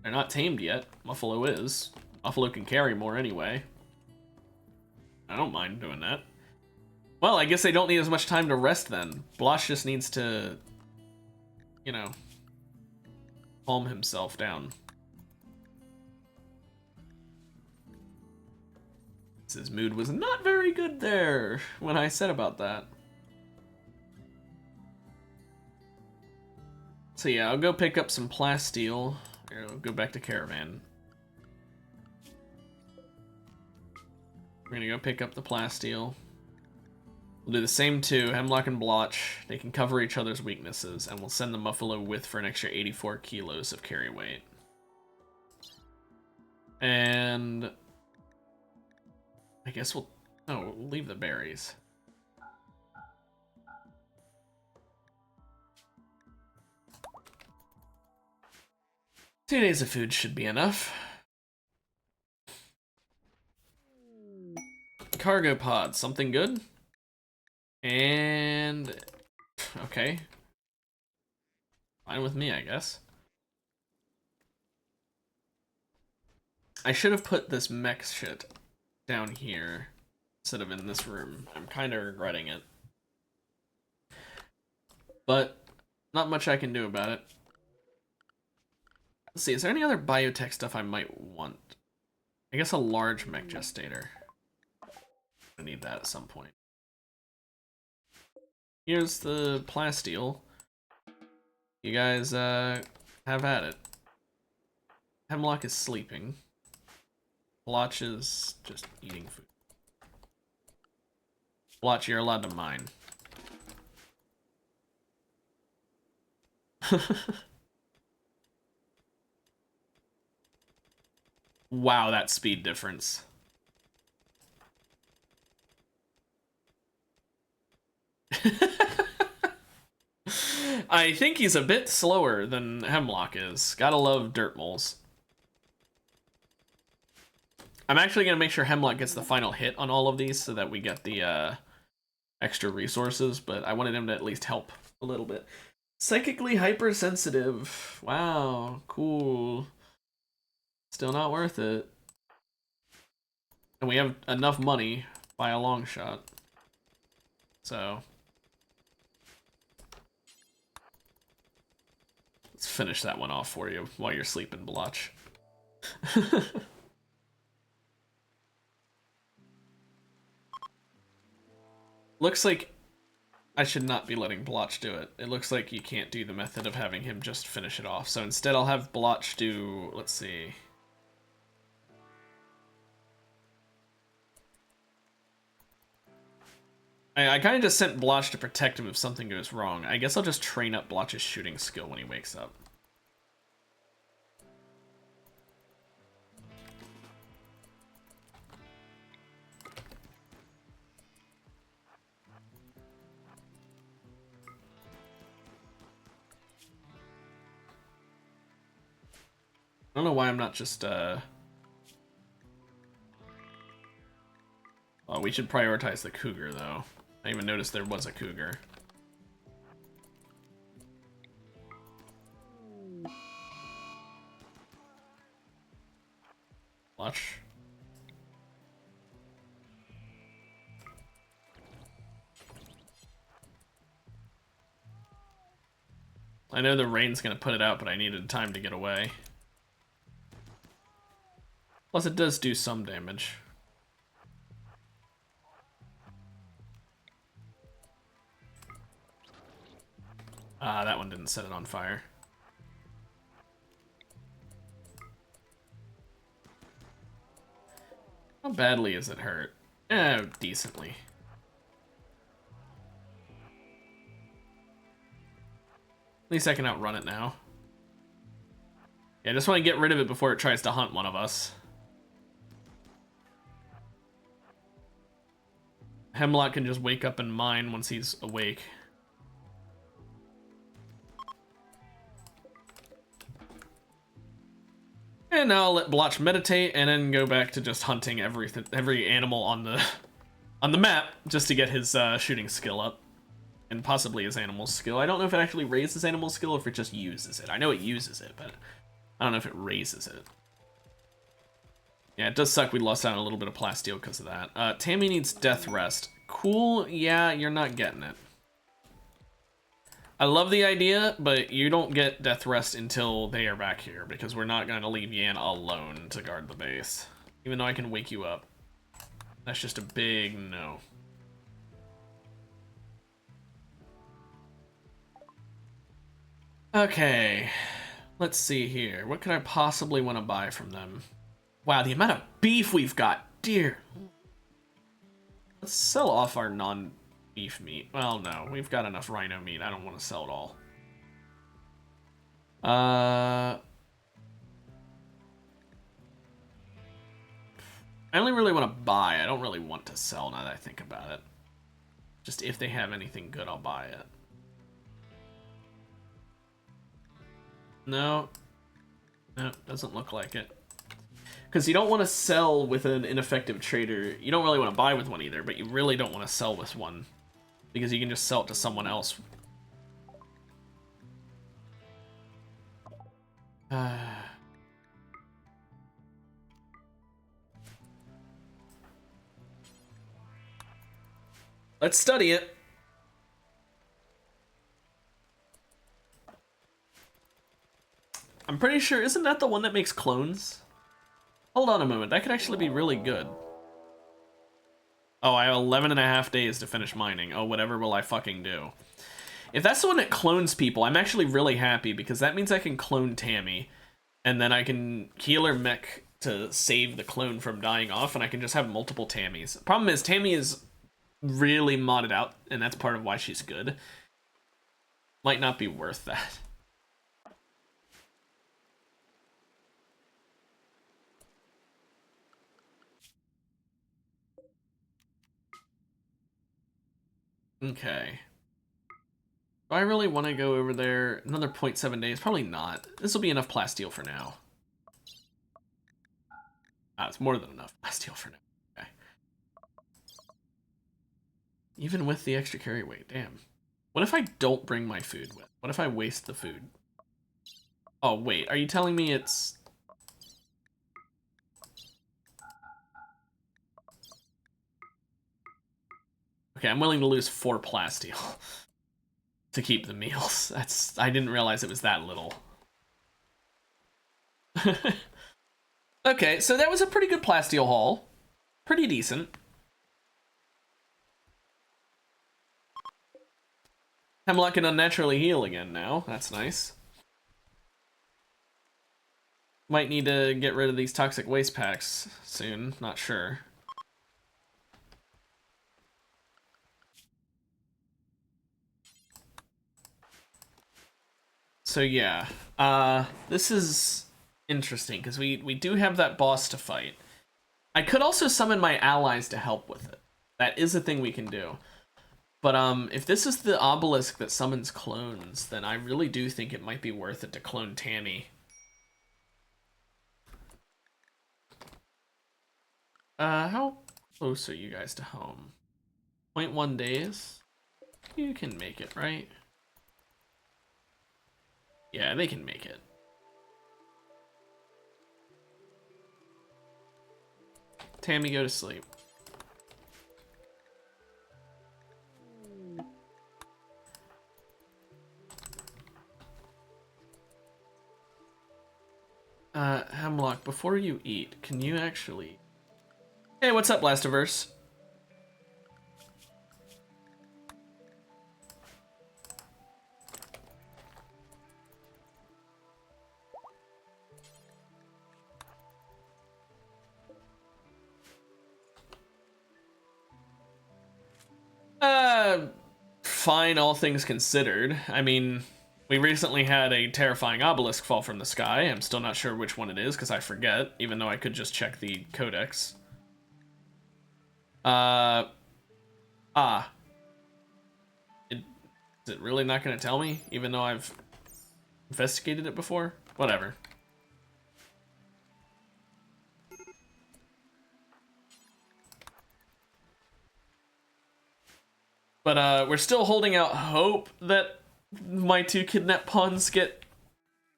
they're not tamed yet. Muffalo is. Muffalo can carry more anyway. I don't mind doing that. Well, I guess they don't need as much time to rest then. Blosh just needs to, you know, calm himself down. His mood was not very good there when I said about that. So yeah, I'll go pick up some plasteel. I'll go back to caravan. We're gonna go pick up the plasteel. We'll do the same to Hemlock and Blotch. They can cover each other's weaknesses, and we'll send the Muffalo with for an extra 84 kilos of carry weight. And I guess we'll leave the berries. Two days of food should be enough. cargo pod, something good? And... okay. Fine with me, I guess. I should have put this mech shit down here instead of in this room. I'm kind of regretting it. But not much I can do about it. Let's see, is there any other biotech stuff I might want? I guess a large mech gestator. I need that at some point. Here's the plasteel. You guys have at it. Hemlock is sleeping. Blotch is just eating food. Blotch, you're allowed to mine. Wow, that speed difference. I think he's a bit slower than Hemlock is. Gotta love dirt moles. I'm actually gonna make sure Hemlock gets the final hit on all of these so that we get the extra resources, but I wanted him to at least help a little bit. Psychically hypersensitive. Wow, cool. Still not worth it. And we have enough money by a long shot. So let's finish that one off for you while you're sleeping, Blotch. Looks like I should not be letting Blotch do it. It looks like you can't do the method of having him just finish it off. So instead I'll have Blotch do, let's see. I kind of just sent Blotch to protect him if something goes wrong. I guess I'll just train up Blotch's shooting skill when he wakes up. I don't know why I'm not just, well, we should prioritize the cougar, though. I even noticed there was a cougar. Watch. I know the rain's gonna put it out, but I needed time to get away. Plus, it does do some damage. Ah, that one didn't set it on fire. How badly is it hurt? Decently. At least I can outrun it now. Yeah, I just want to get rid of it before it tries to hunt one of us. Hemlock can just wake up and mine once he's awake. And now I'll let Blotch meditate and then go back to just hunting every animal on the map just to get his shooting skill up. And possibly his animal skill. I don't know if it actually raises animal skill or if it just uses it. I know it uses it, but I don't know if it raises it. Yeah, it does suck we lost out on a little bit of plasteel because of that. Tammy needs death rest. Cool, yeah, you're not getting it. I love the idea, but you don't get death rest until they are back here because we're not going to leave Yan alone to guard the base. Even though I can wake you up. That's just a big no. Okay, let's see here. What could I possibly want to buy from them? Wow, the amount of beef we've got, dear. Let's sell off our non-beef meat. Well, no, we've got enough rhino meat. I don't want to sell it all. I only really want to buy. I don't really want to sell now that I think about it. Just if they have anything good, I'll buy it. No. No, doesn't look like it. Because you don't want to sell with an ineffective trader. You don't really want to buy with one either, but you really don't want to sell with one. Because you can just sell it to someone else. Let's study it. I'm pretty sure, isn't that the one that makes clones? Hold on a moment, that could actually be really good. Oh, I have 11.5 days to finish mining. Oh, whatever will I fucking do. If that's the one that clones people, I'm actually really happy because that means I can clone Tammy. And then I can heal her mech to save the clone from dying off, and I can just have multiple Tammys. Problem is, Tammy is really modded out, and that's part of why she's good. Might not be worth that. Okay. Do I really want to go over there? Another 0.7 days? Probably not. This will be enough plasteel for now. Ah, it's more than enough plasteel for now. Okay. Even with the extra carry weight, damn. What if I don't bring my food with? What if I waste the food? Oh, wait, are you telling me it's... Okay, I'm willing to lose 4 plasteel to keep the meals. I didn't realize it was that little. Okay, so that was a pretty good plasteel haul. Pretty decent. Hemlock can unnaturally heal again now. That's nice. Might need to get rid of these toxic waste packs soon. Not sure. So yeah, this is interesting because we do have that boss to fight. I could also summon my allies to help with it. That is a thing we can do. But if this is the obelisk that summons clones, then I really do think it might be worth it to clone Tammy. How close are you guys to home? 0.1 days? You can make it, right? Yeah, they can make it. Tammy, go to sleep. Hemlock, before you eat, can you actually... Hey, what's up, Blastiverse? Fine, all things considered. I mean, we recently had a terrifying obelisk fall from the sky. I'm still not sure which one it is, because I forget, even though I could just check the codex. Is it really not going to tell me, even though I've investigated it before? Whatever. But we're still holding out hope that my 2 kidnap pawns get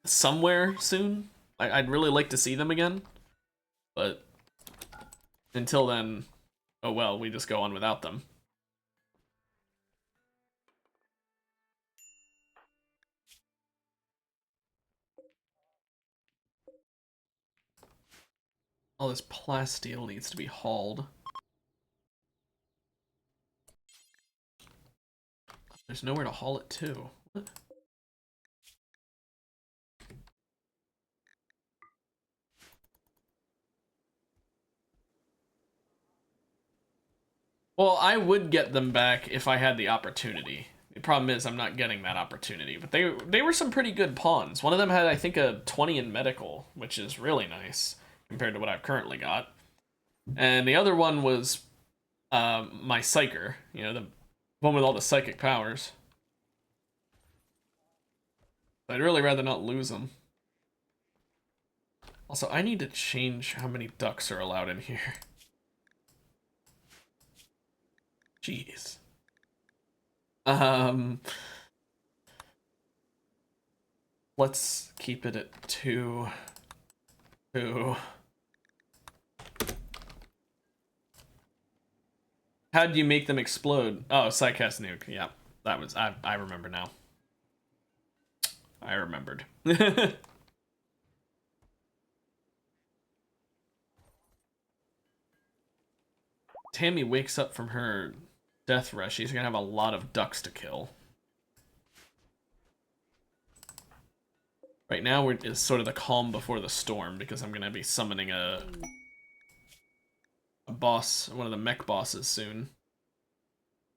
somewhere soon. I'd really like to see them again. But until then, oh well, we just go on without them. All this plasteel needs to be hauled. There's nowhere to haul it to. What? Well, I would get them back if I had the opportunity. The problem is I'm not getting that opportunity, but they were some pretty good pawns. One of them had, I think, a 20 in medical, which is really nice compared to what I've currently got. And the other one was my Psyker, you know, the one with all the psychic powers. I'd really rather not lose them. Also, I need to change how many ducks are allowed in here. Jeez. Let's keep it at 2. 2. How did you make them explode? Oh, Psycast nuke. Yeah, that was I remember now. I remembered. Tammy wakes up from her death rush. She's gonna have a lot of ducks to kill. Right now, it's sort of the calm before the storm because I'm gonna be summoning a boss, one of the mech bosses soon.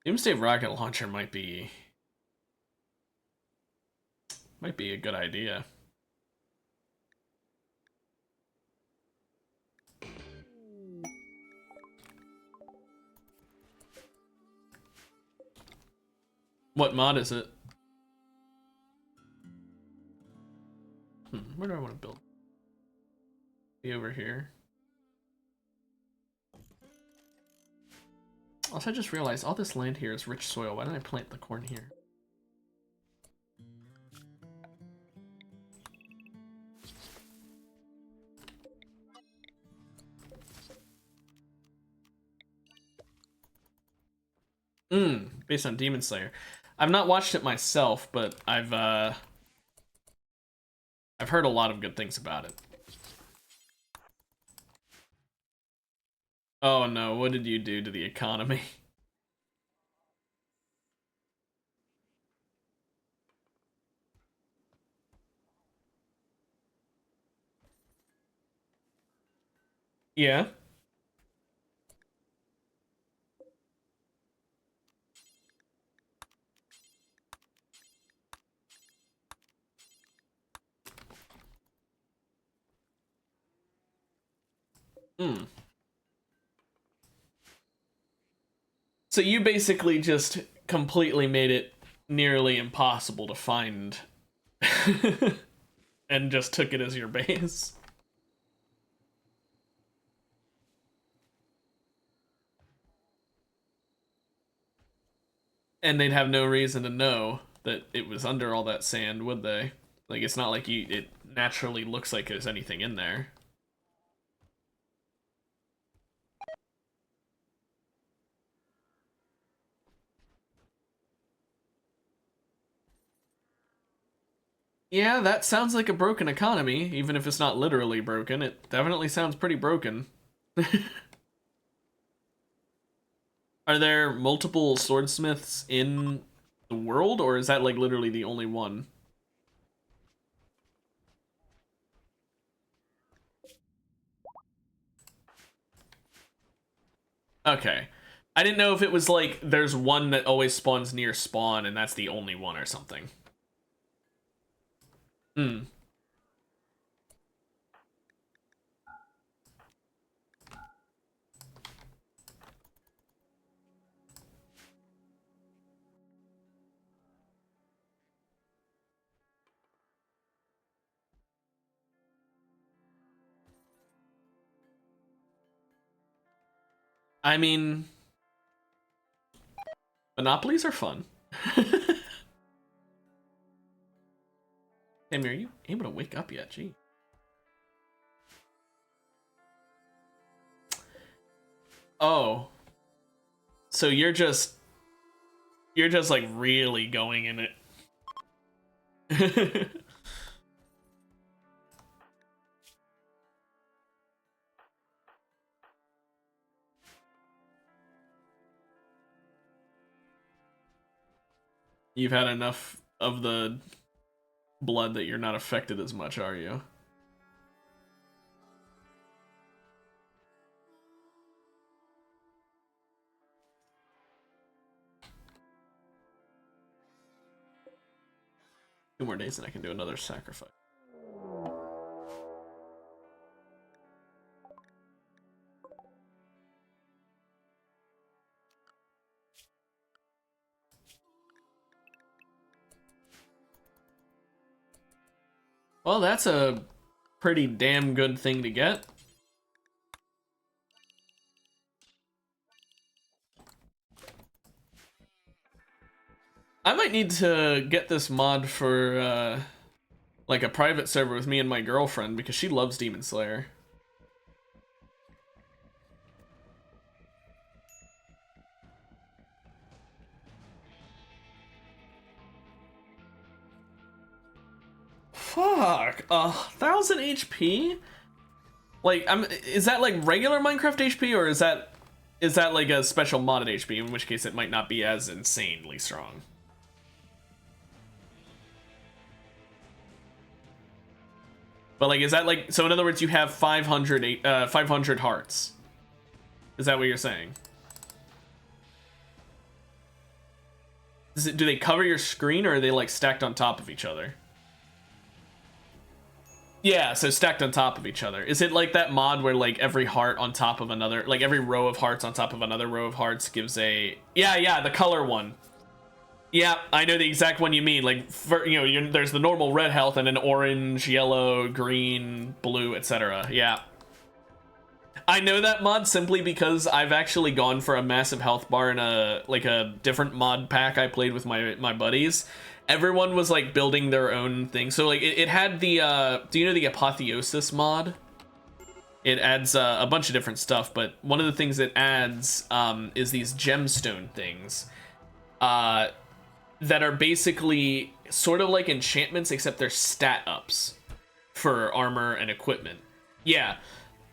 Doomsday rocket launcher might be a good idea. What mod is it? Where do I want to build? Be over here. Also, I just realized all this land here is rich soil. Why didn't I plant the corn here? Based on Demon Slayer. I've not watched it myself, but I've heard a lot of good things about it. Oh no, what did you do to the economy? Yeah. So you basically just completely made it nearly impossible to find and just took it as your base. And they'd have no reason to know that it was under all that sand, would they? Like, it's not like it naturally looks like there's anything in there. Yeah, that sounds like a broken economy, even if it's not literally broken. It definitely sounds pretty broken. Are there multiple swordsmiths in the world, or is that like literally the only one? Okay. I didn't know if it was like there's one that always spawns near spawn and that's the only one or something. Hmm. I mean, monopolies are fun. Tammy, are you able to wake up yet? Gee. Oh. So you're just like really going in it. You've had enough of the blood that you're not affected as much, are you? Two more days and I can do another sacrifice. Well, that's a pretty damn good thing to get. I might need to get this mod for like a private server with me and my girlfriend because she loves Demon Slayer. Fuck, 1,000 HP? Like, is that like regular Minecraft HP, or is that like a special modded HP? In which case, it might not be as insanely strong. But like, is that like, so in other words, you have 500 hearts? Is that what you're saying? Do they cover your screen, or are they like stacked on top of each other? Yeah, so stacked on top of each other. Is it like that mod where like every heart on top of another, like every row of hearts on top of another row of hearts gives a... Yeah, the color one. Yeah, I know the exact one you mean. Like, there's the normal red health and then orange, yellow, green, blue, etc. Yeah. I know that mod simply because I've actually gone for a massive health bar in a different mod pack I played with my buddies. Everyone was like building their own thing. So like it had the do you know the Apotheosis mod? It adds a bunch of different stuff, but one of the things it adds is these gemstone things that are basically sort of like enchantments, except they're stat ups for armor and equipment. Yeah.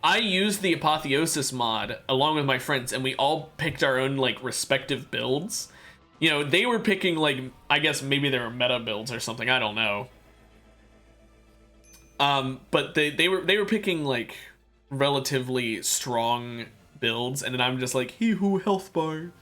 I used the Apotheosis mod along with my friends, and we all picked our own like respective builds. You know, they were picking like, I guess maybe they were meta builds or something, I don't know. But they were picking like relatively strong builds, and then I'm just like, hee hoo, health bar.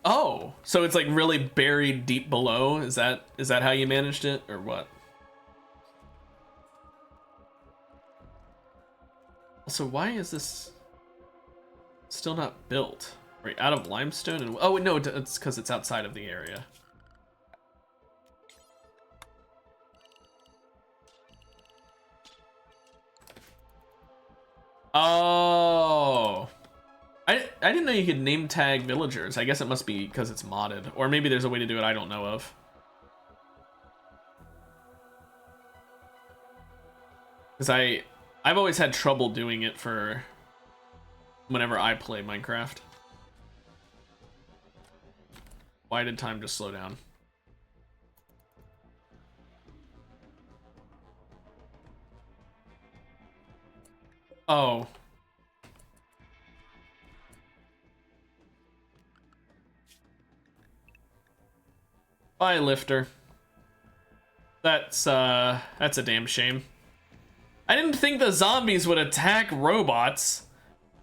Oh, so it's like really buried deep below. Is that how you managed it, or what? Also, why is this still not built? Right, out of limestone and... Oh, no, it's because it's outside of the area. Oh... I didn't know you could name tag villagers. I guess it must be because it's modded. Or maybe there's a way to do it I don't know of. Because I've always had trouble doing it for whenever I play Minecraft. Why did time just slow down? Oh. Bye, Lifter. That's a damn shame. I didn't think the zombies would attack robots.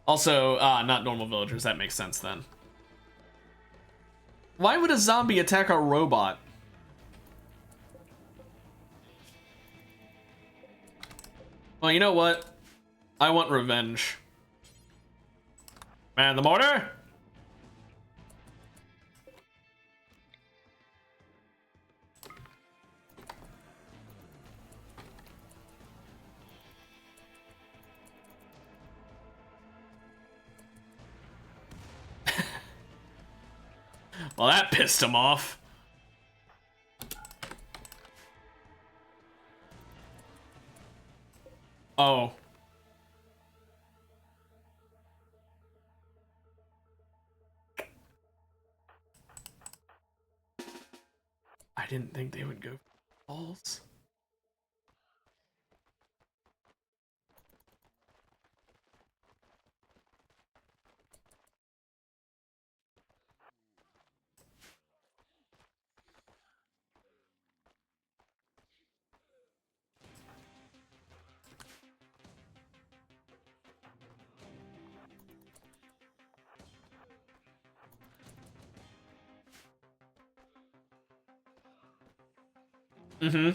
Also, not normal villagers. That makes sense then. Why would a zombie attack a robot? Well, you know what? I want revenge. Man the mortar! Well, that pissed him off. Oh. I didn't think they would go balls. Mm-hmm.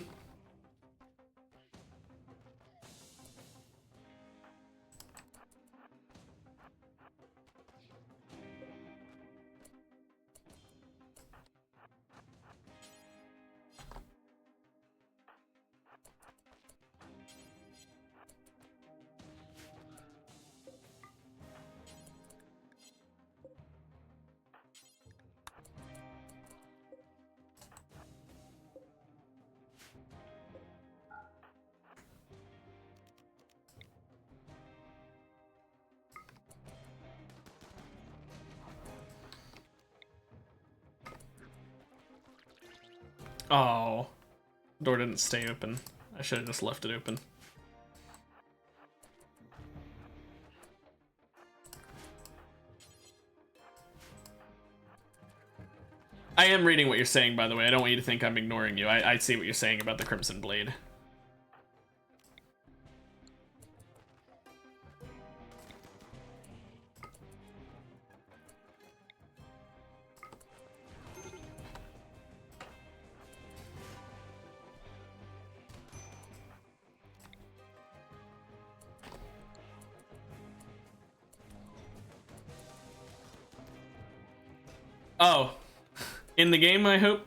Oh. Door didn't stay open. I should have just left it open. I am reading what you're saying, by the way. I don't want you to think I'm ignoring you. I see what you're saying about the Crimson Blade. Oh. In the game, I hope?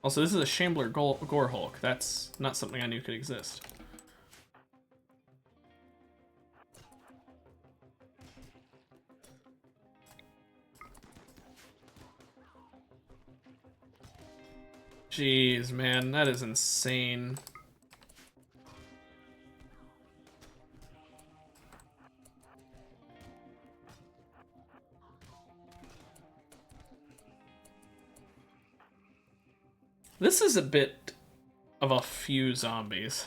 Also, this is a Shambler Gore Hulk. That's not something I knew could exist. Jeez, man, that is insane. This is a bit of a few zombies.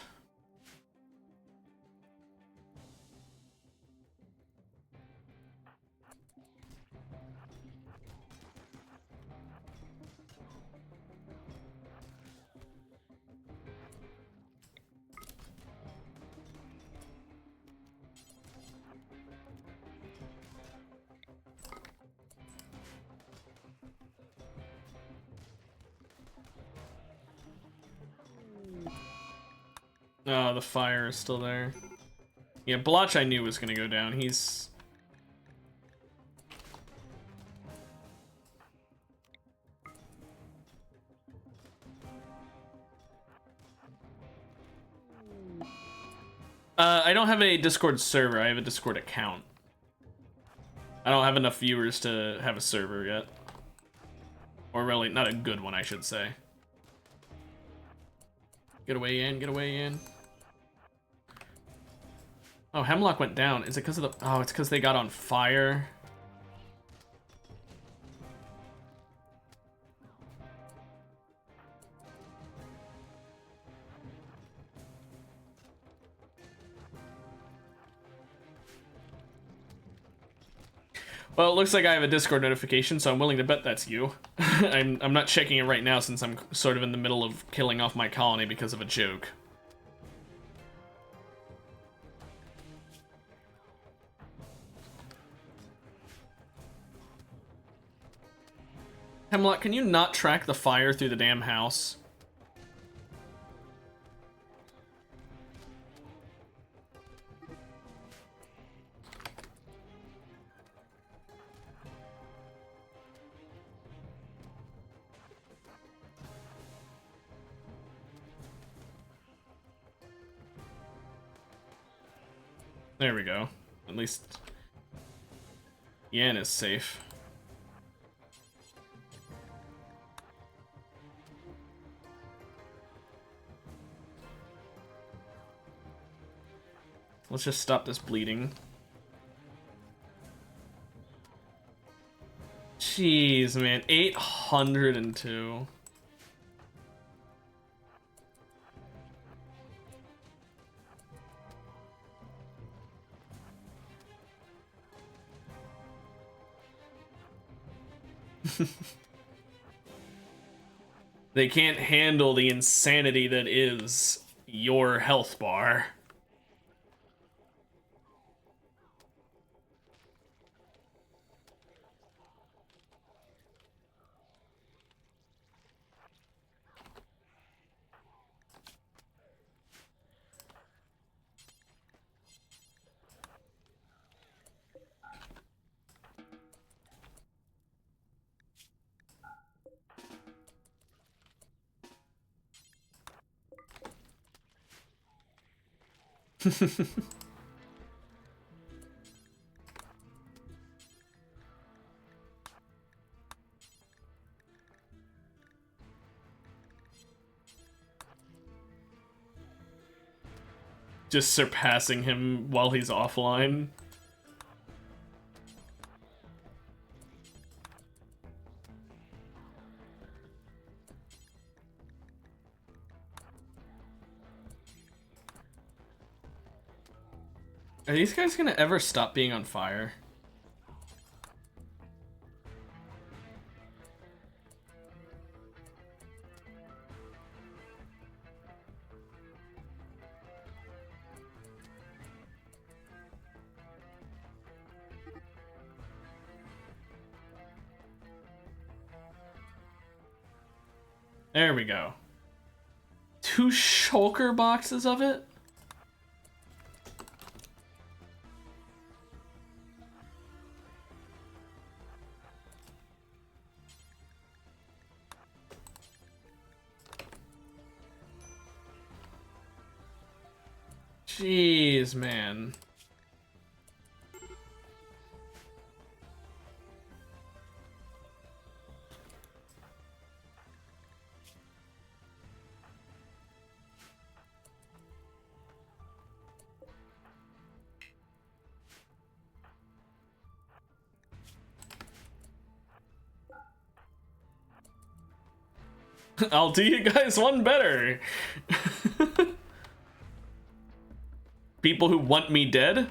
Oh, the fire is still there. Yeah, Blotch I knew was gonna go down. He's... I don't have a Discord server, I have a Discord account. I don't have enough viewers to have a server yet. Or really, not a good one, I should say. Get away, in, get away, in. Oh, Hemlock went down. Is it because of the... Oh, it's because they got on fire. Well, it looks like I have a Discord notification, so I'm willing to bet that's you. I'm not checking it right now since I'm sort of in the middle of killing off my colony because of a joke. Hemlock, can you not track the fire through the damn house? There we go. At least Yan is safe. Let's just stop this bleeding. Jeez, man. 802. They can't handle the insanity that is your health bar. Just surpassing him while he's offline. Are these guys gonna ever stop being on fire? There we go. 2 shulker boxes of it? Jeez, man. I'll do you guys one better. People who want me dead?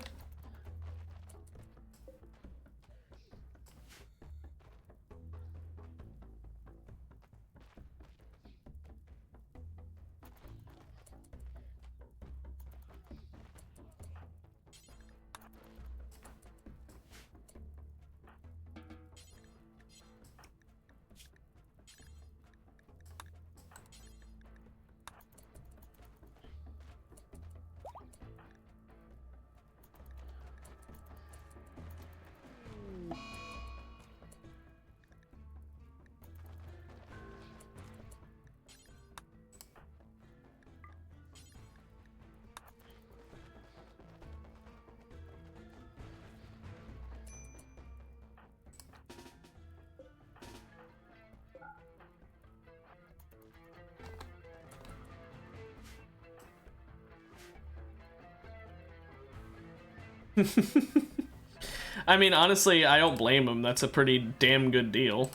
I mean, honestly, I don't blame him. That's a pretty damn good deal.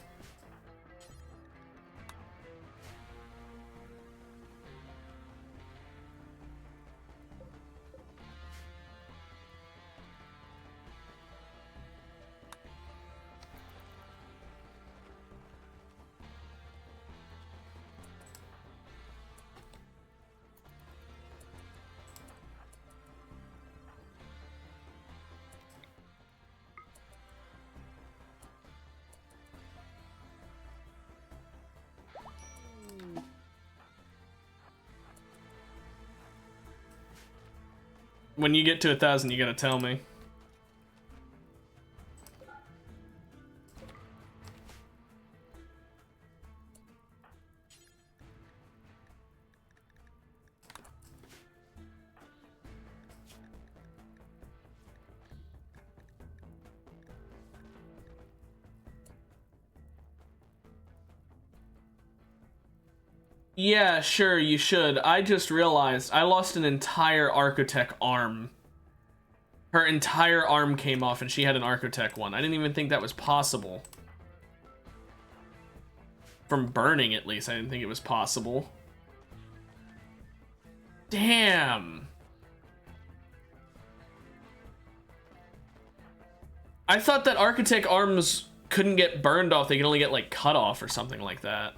When you get to 1,000, you gotta tell me. Yeah, sure, you should. I just realized I lost an entire Architect arm. Her entire arm came off and she had an Architect one. I didn't even think that was possible. From burning, at least, I didn't think it was possible. Damn. I thought that Architect arms couldn't get burned off. They could only get, like, cut off or something like that.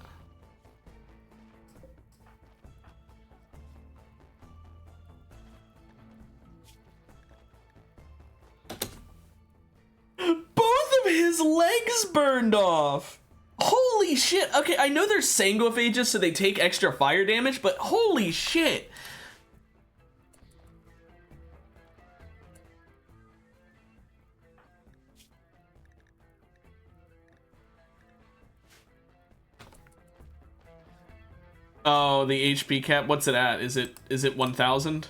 Both of his legs burned off. Holy shit. Okay, I know they're Sangophages, so they take extra fire damage, but holy shit. Oh, the HP cap. What's it at? Is it 1,000?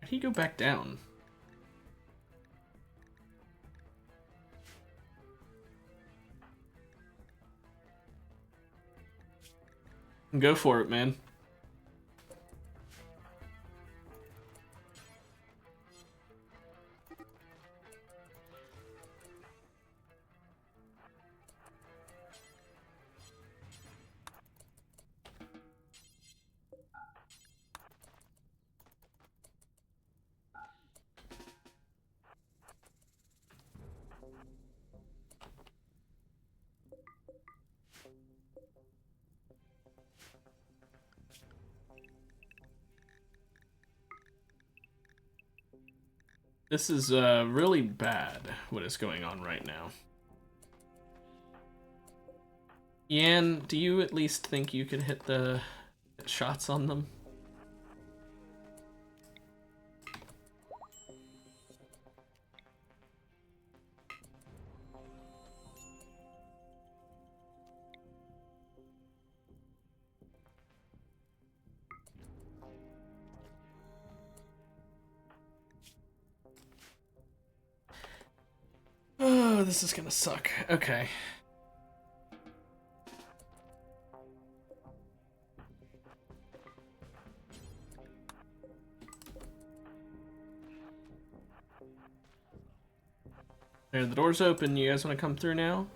How'd he go back down? Go for it, man. This is really bad, what is going on right now. Yan, do you at least think you could hit the shots on them? Oh, this is gonna suck. Okay. There, the door's open. You guys want to come through now?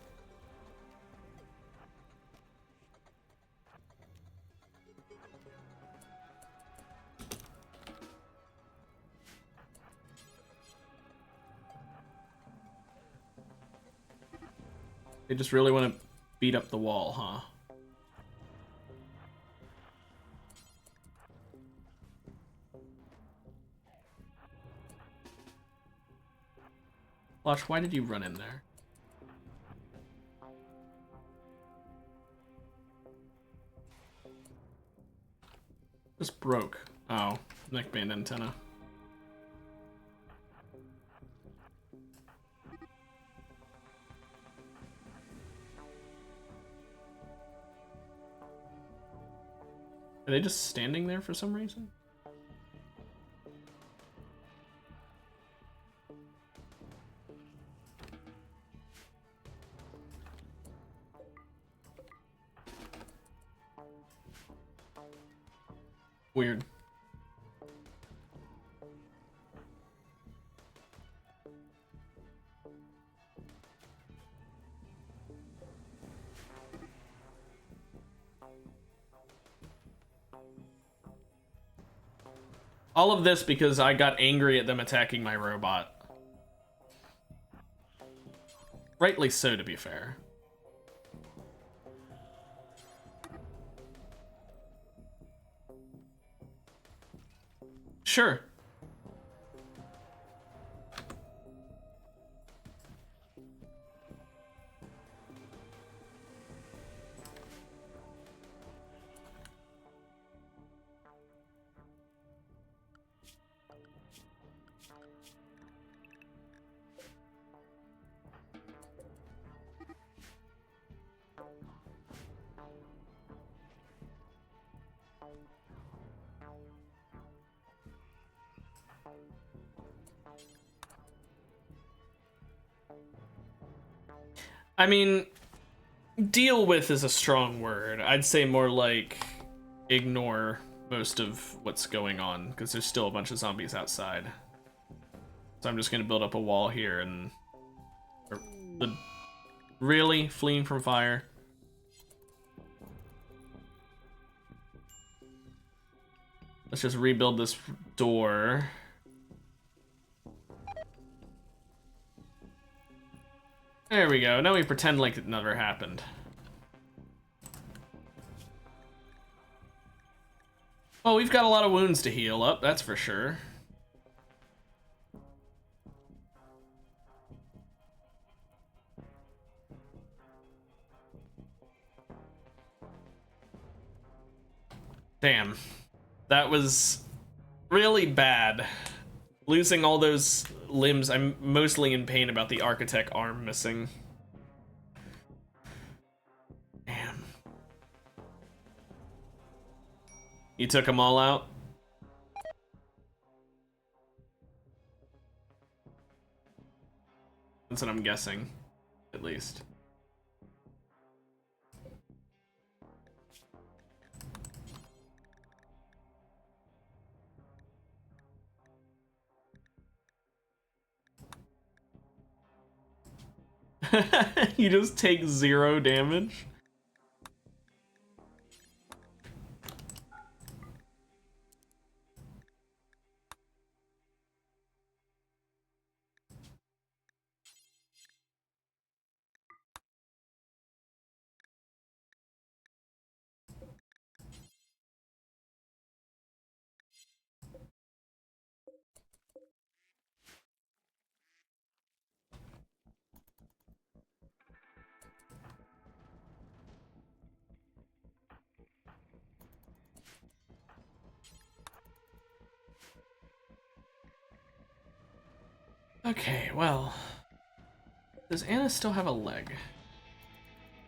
They just really want to beat up the wall, huh? Watch, why did you run in there? Just broke. Oh, neckband antenna. Are they just standing there for some reason? Weird. All of this because I got angry at them attacking my robot. Rightly so, to be fair. Sure. I mean, deal with is a strong word. I'd say more like ignore most of what's going on, because there's still a bunch of zombies outside. So I'm just gonna build up a wall here and... Really? Fleeing from fire? Let's just rebuild this door. There we go. Now we pretend like it never happened. Oh, we've got a lot of wounds to heal up, that's for sure. Damn. That was really bad. Losing all those limbs, I'm mostly in pain about the architect arm missing. Damn. You took them all out? That's what I'm guessing, at least. You just take 0 damage? Okay, well, does Anna still have a leg?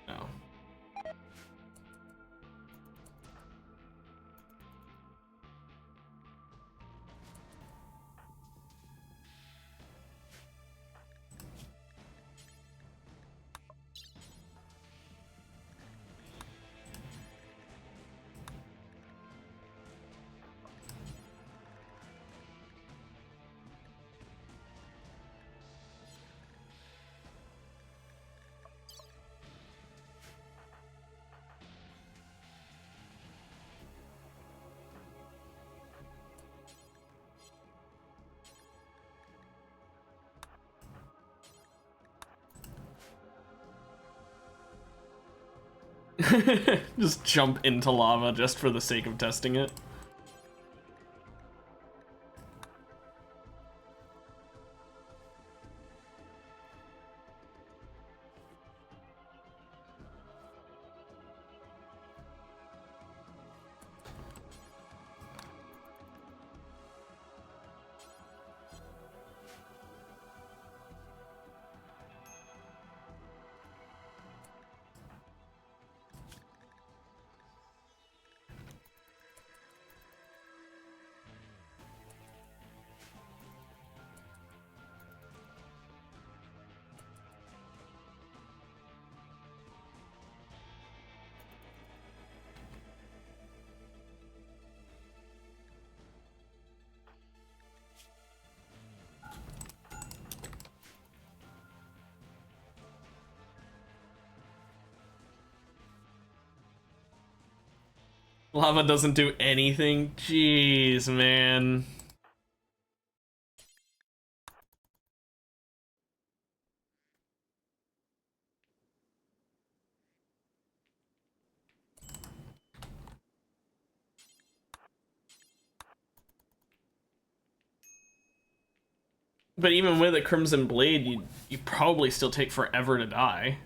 No. Just jump into lava just for the sake of testing it. Lava doesn't do anything? Jeez, man. But even with a Crimson Blade, you probably still take forever to die.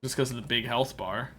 Just because of the big health bar.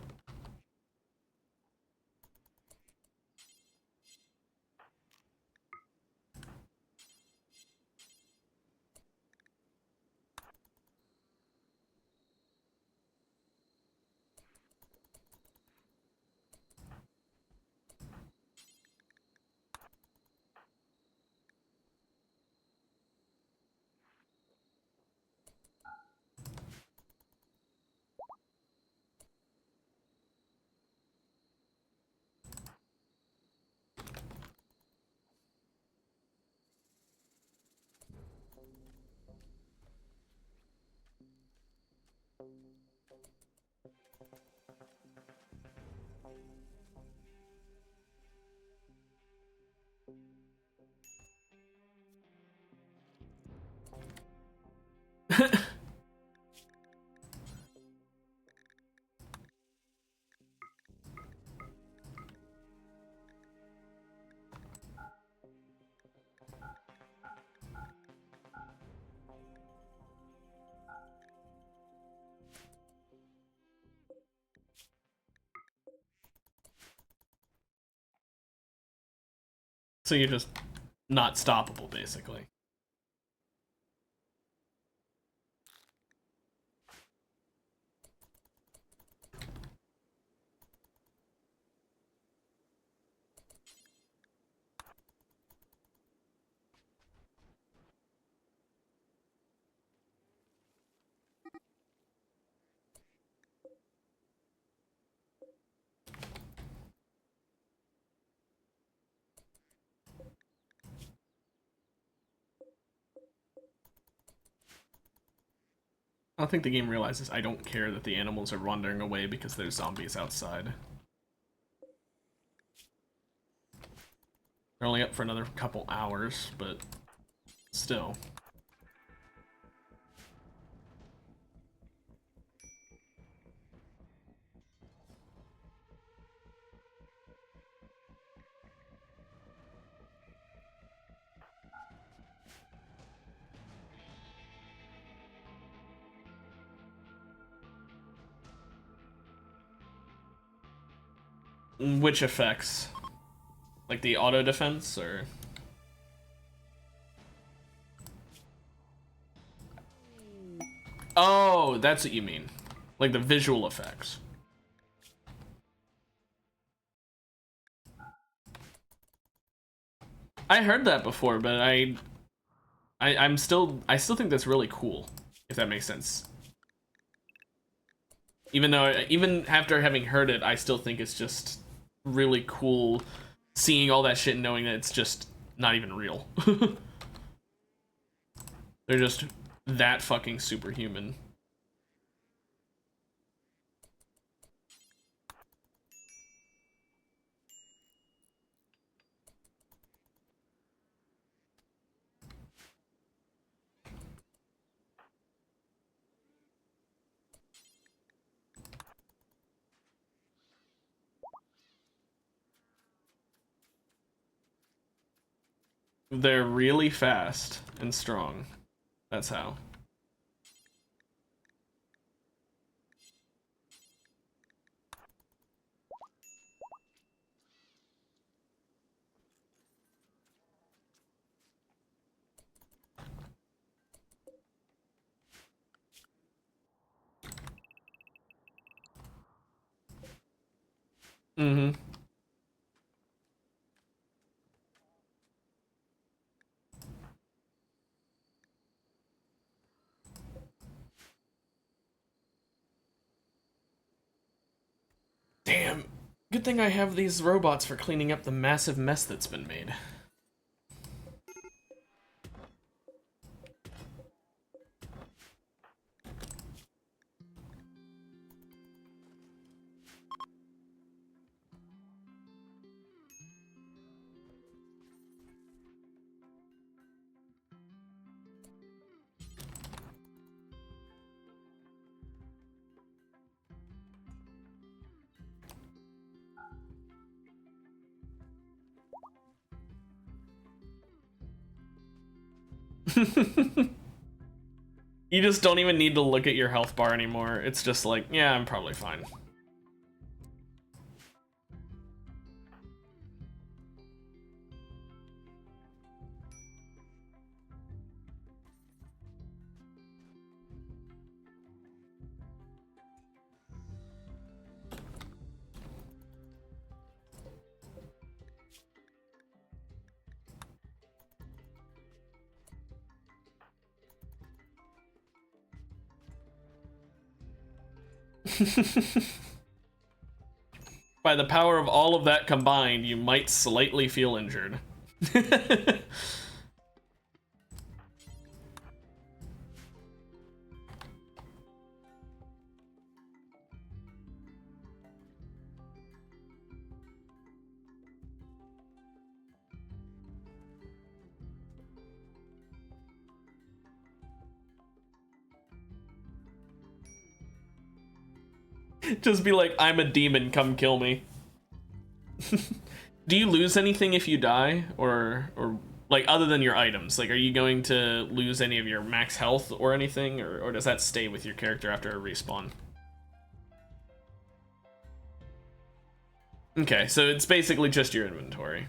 So you're just not stoppable, basically. I think the game realizes I don't care that the animals are wandering away because there's zombies outside. They're only up for another couple hours, but still. Which effects? Like the auto defense, or? Oh, that's what you mean. Like the visual effects. I heard that before, but I still think that's really cool, if that makes sense. Even after having heard it, I still think it's just really cool seeing all that shit and knowing that it's just not even real. They're just that fucking superhuman. They're really fast and strong. That's how. Mm-hmm. Damn. Good thing I have these robots for cleaning up the massive mess that's been made. You just don't even need to look at your health bar anymore. It's just like, yeah, I'm probably fine. By the power of all of that combined, you might slightly feel injured. Just be like, I'm a demon, come kill me. Do you lose anything if you die? Or like, other than your items? Like, are you going to lose any of your max health or anything? Or does that stay with your character after a respawn? Okay, so it's basically just your inventory.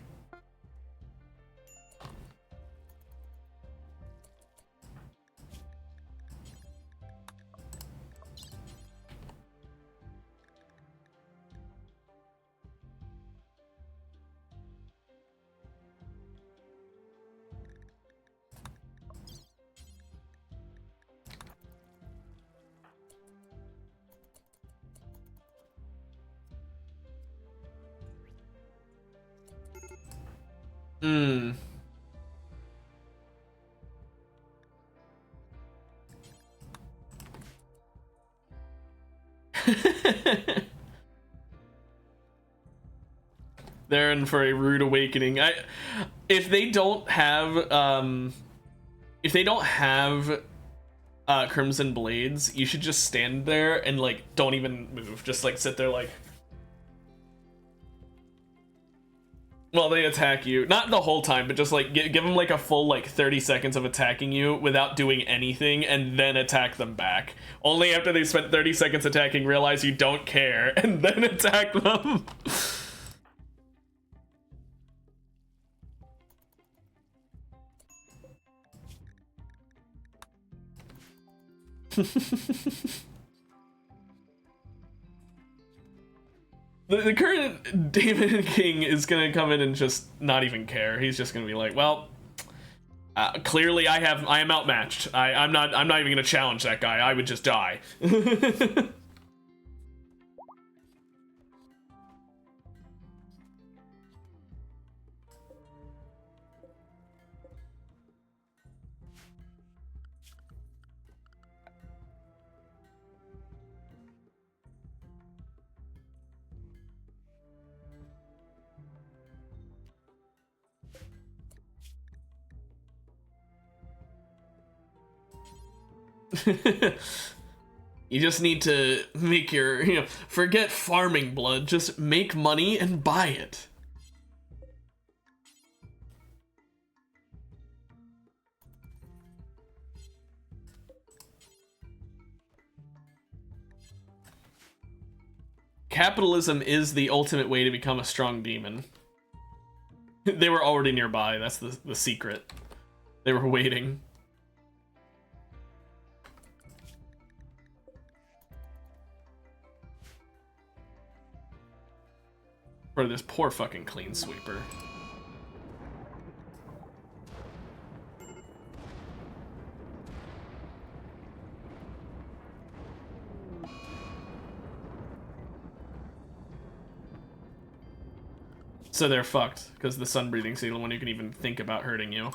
Hmm. They're in for a rude awakening. If they don't have Crimson Blades, you should just stand there and like don't even move. Just like sit there like. Well, they attack you. Not the whole time, but just like give them like a full like 30 seconds of attacking you without doing anything and then attack them back. Only after they spent 30 seconds attacking realize you don't care and then attack them. The current Demon King is gonna come in and just not even care. He's just gonna be like, well, clearly I am outmatched. I'm not even gonna challenge that guy. I would just die. You just need to make your, forget farming blood, just make money and buy it. Capitalism is the ultimate way to become a strong demon. They were already nearby, that's the secret. They were waiting. For this poor fucking clean sweeper. So they're fucked, because the sun breathing's the only one who can even think about hurting you.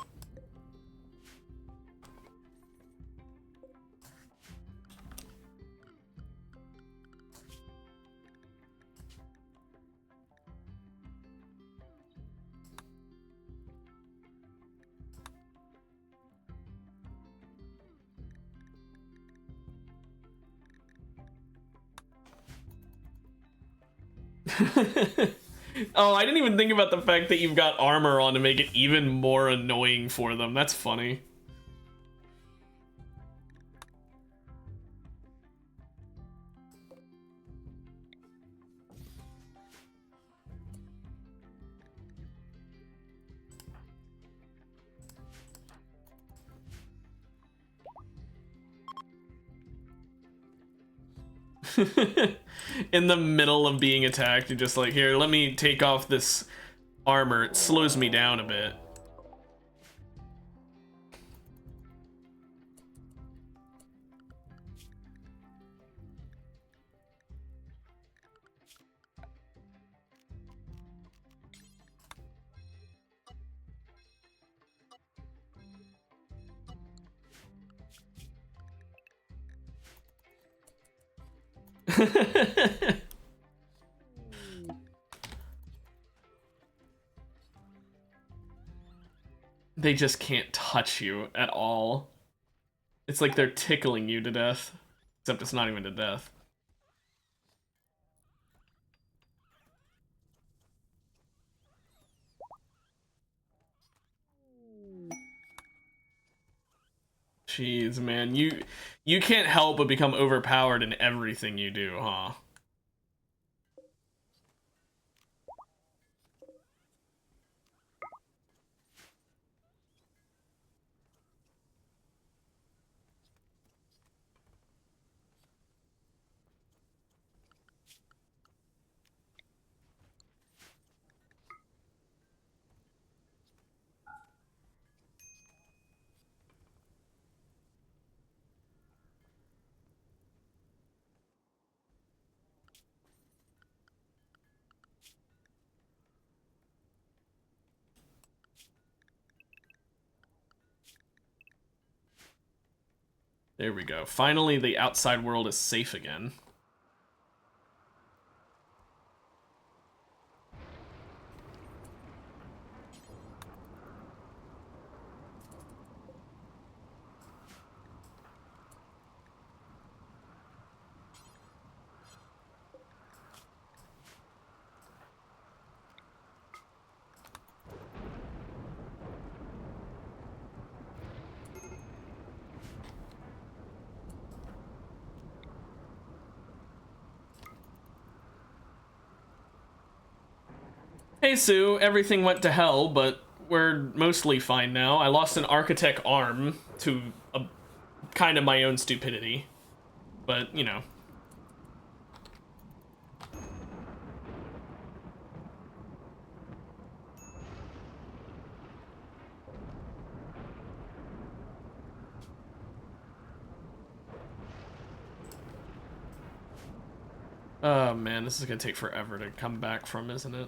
Oh, I didn't even think about the fact that you've got armor on to make it even more annoying for them. That's funny. In the middle of being attacked, you're just like, here, let me take off this armor. It slows me down a bit. They just can't touch you at all. It's like they're tickling you to death. Except it's not even to death. Jeez, man, you can't help but become overpowered in everything you do, huh? There we go. Finally, the outside world is safe again. Hey Sue, everything went to hell, but we're mostly fine now. I lost an architect arm to a kind of my own stupidity, but you know. Oh man, this is gonna take forever to come back from, isn't it?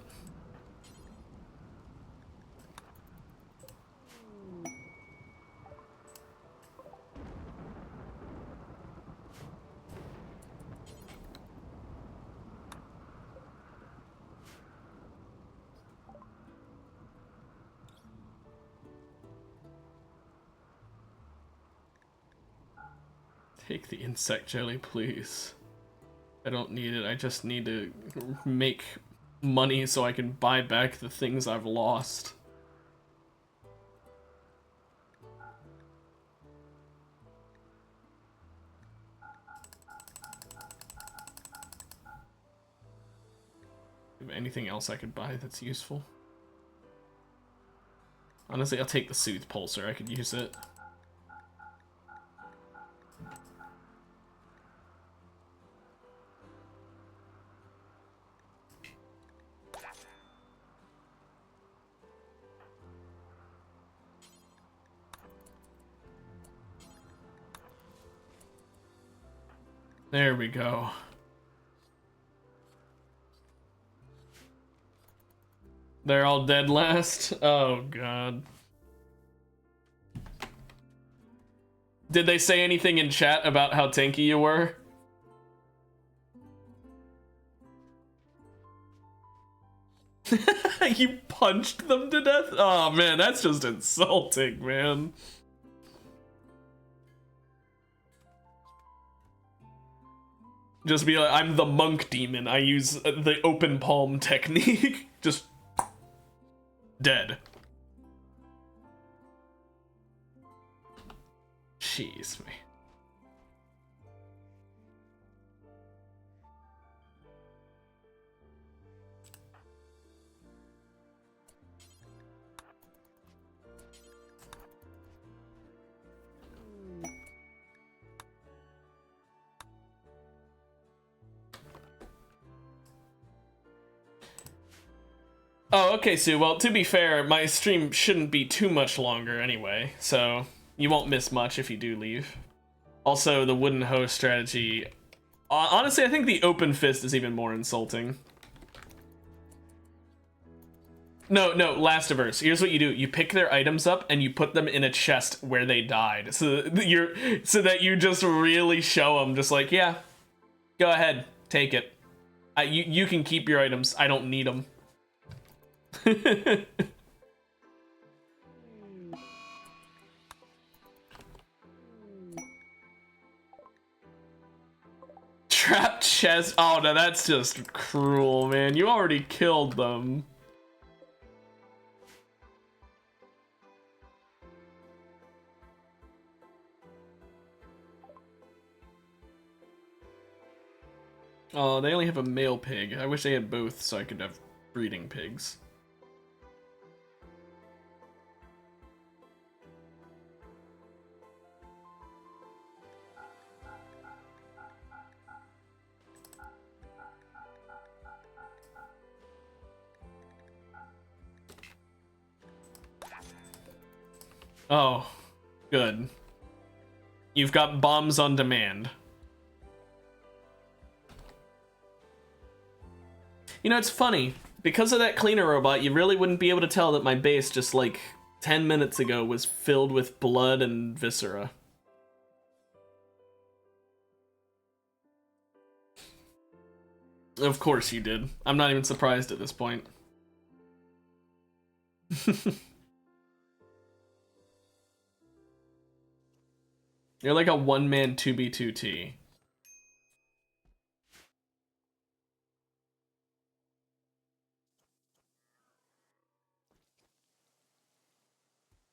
Take the insect jelly, please. I don't need it. I just need to make money so I can buy back the things I've lost. Anything else I could buy that's useful? Honestly, I'll take the Soothe Pulsar. I could use it. There we go. They're all dead last? Oh, God. Did they say anything in chat about how tanky you were? You punched them to death? Oh, man, that's just insulting, man. Just be like, I'm the monk demon. I use the open palm technique. Just dead. Jeez, man. Oh, okay, Sue. Well, to be fair, my stream shouldn't be too much longer anyway, so you won't miss much if you do leave. Also, the wooden hoe strategy. Honestly, I think the open fist is even more insulting. No, Lastiverse. Here's what you do: you pick their items up and you put them in a chest where they died, so that you just really show them, just like, yeah, go ahead, take it. You can keep your items. I don't need them. Trapped chest. Oh no, that's just cruel, man. You already killed them. Oh, they only have a male pig. I wish they had both so I could have breeding pigs. Oh, good. You've got bombs on demand. You know, it's funny. Because of that cleaner robot, you really wouldn't be able to tell that my base just like 10 minutes ago was filled with blood and viscera. Of course you did. I'm not even surprised at this point. You're like a one-man 2B2T.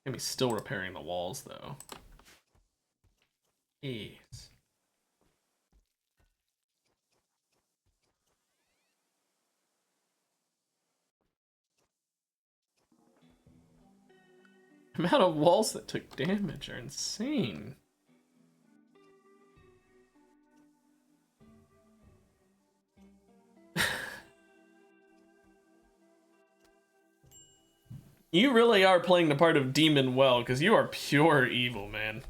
Maybe still repairing the walls, though. Jeez. The amount of walls that took damage are insane. You really are playing the part of demon well, because you are pure evil, man.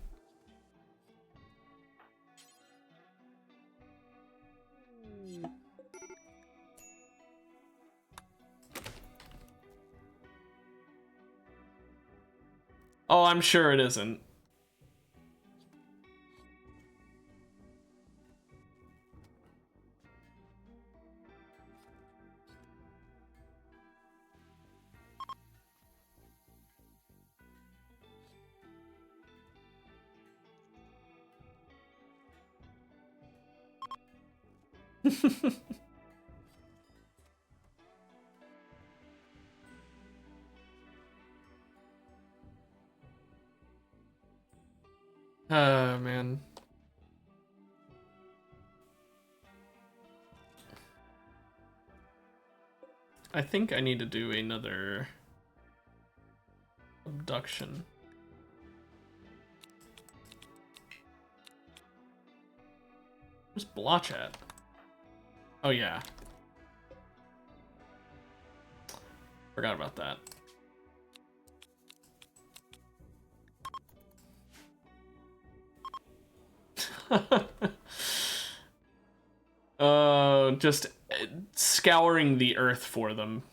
Oh, I'm sure it isn't. Man. I think I need to do another abduction. Where's Blotch at? Oh yeah. Forgot about that. Just scouring the earth for them.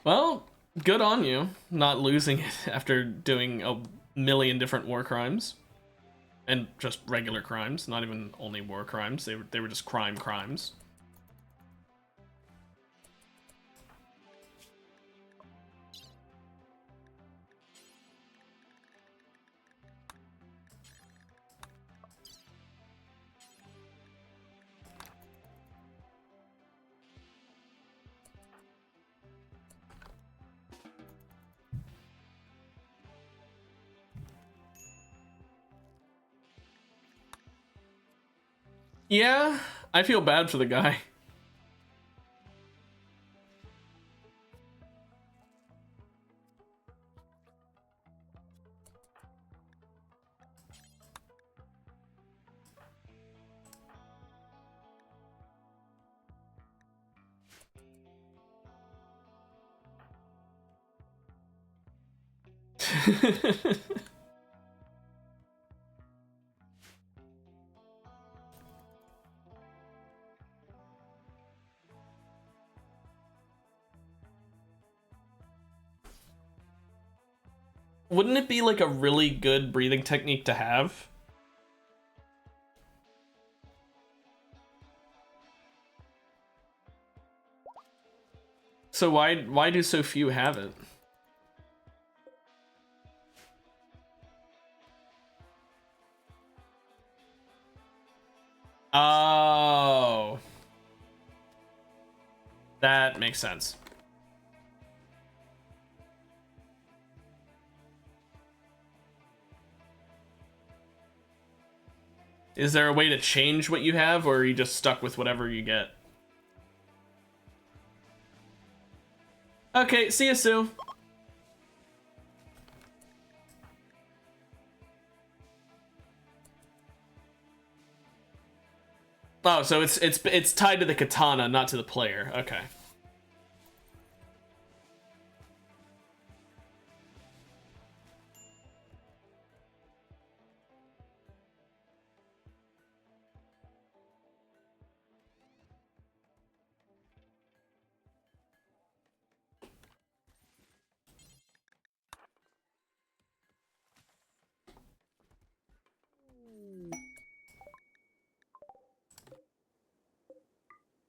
Well, good on you, not losing it after doing a million different war crimes. And just regular crimes, not even only war crimes. They were just crimes. Yeah, I feel bad for the guy. Wouldn't it be like a really good breathing technique to have? So why do so few have it? Oh. That makes sense. Is there a way to change what you have, or are you just stuck with whatever you get? Okay, see you, Sue. Oh, so it's tied to the katana, not to the player. Okay.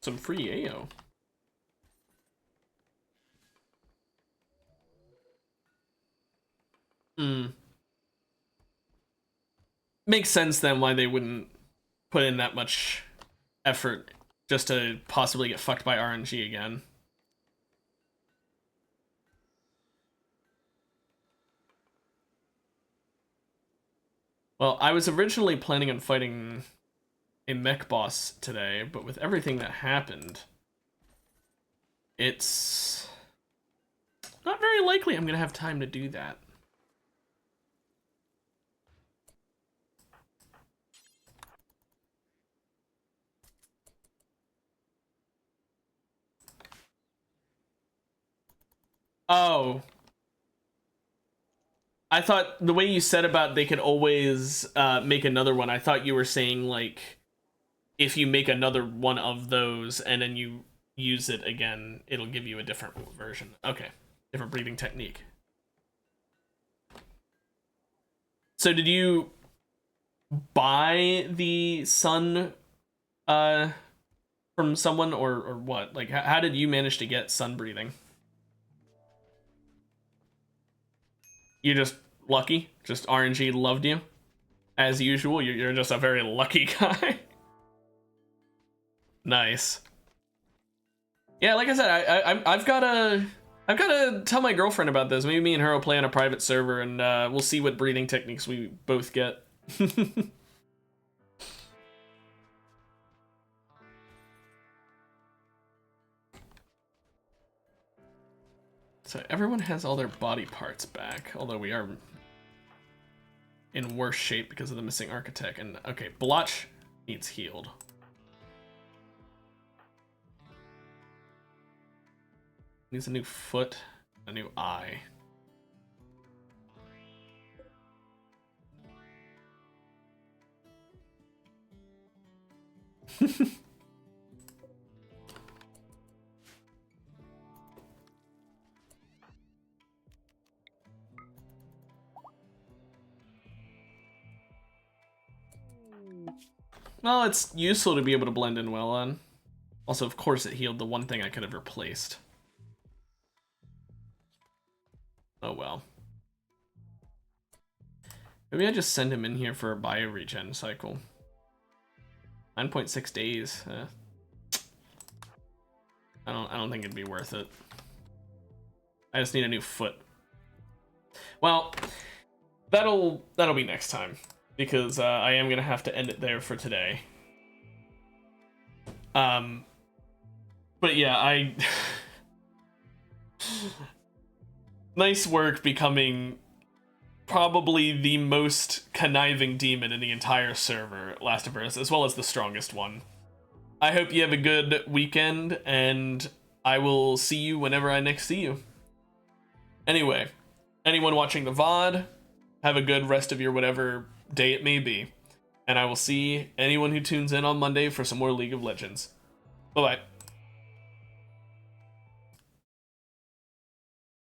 Some free AO. Makes sense then why they wouldn't put in that much effort just to possibly get fucked by RNG again. Well, I was originally planning on fighting a mech boss today, but with everything that happened, it's not very likely I'm gonna have time to do that. Oh. I thought the way you said about they could always make another one, I thought you were saying, like, if you make another one of those and then you use it again, it'll give you a different version. Okay. Different breathing technique. So did you buy the sun from someone or what? Like, how did you manage to get sun breathing? You're just lucky? Just RNG loved you? As usual, you're just a very lucky guy. Nice. Yeah, like I said, I've gotta tell my girlfriend about this. Maybe me and her will play on a private server, and we'll see what breathing techniques we both get. So everyone has all their body parts back, although we are in worse shape because of the missing architect. And okay, Blotch needs healed. Needs a new foot, a new eye. Well, it's useful to be able to blend in well on. Also, of course, it healed the one thing I could have replaced. Oh well. Maybe I just send him in here for a bio regen cycle. 9.6 days. I don't think it'd be worth it. I just need a new foot. Well, that'll be next time, because I am gonna have to end it there for today. But yeah, nice work becoming probably the most conniving demon in the entire server, Last of Us, as well as the strongest one. I hope you have a good weekend, and I will see you whenever I next see you. Anyway, anyone watching the VOD, have a good rest of your whatever day it may be. And I will see anyone who tunes in on Monday for some more League of Legends. Bye-bye.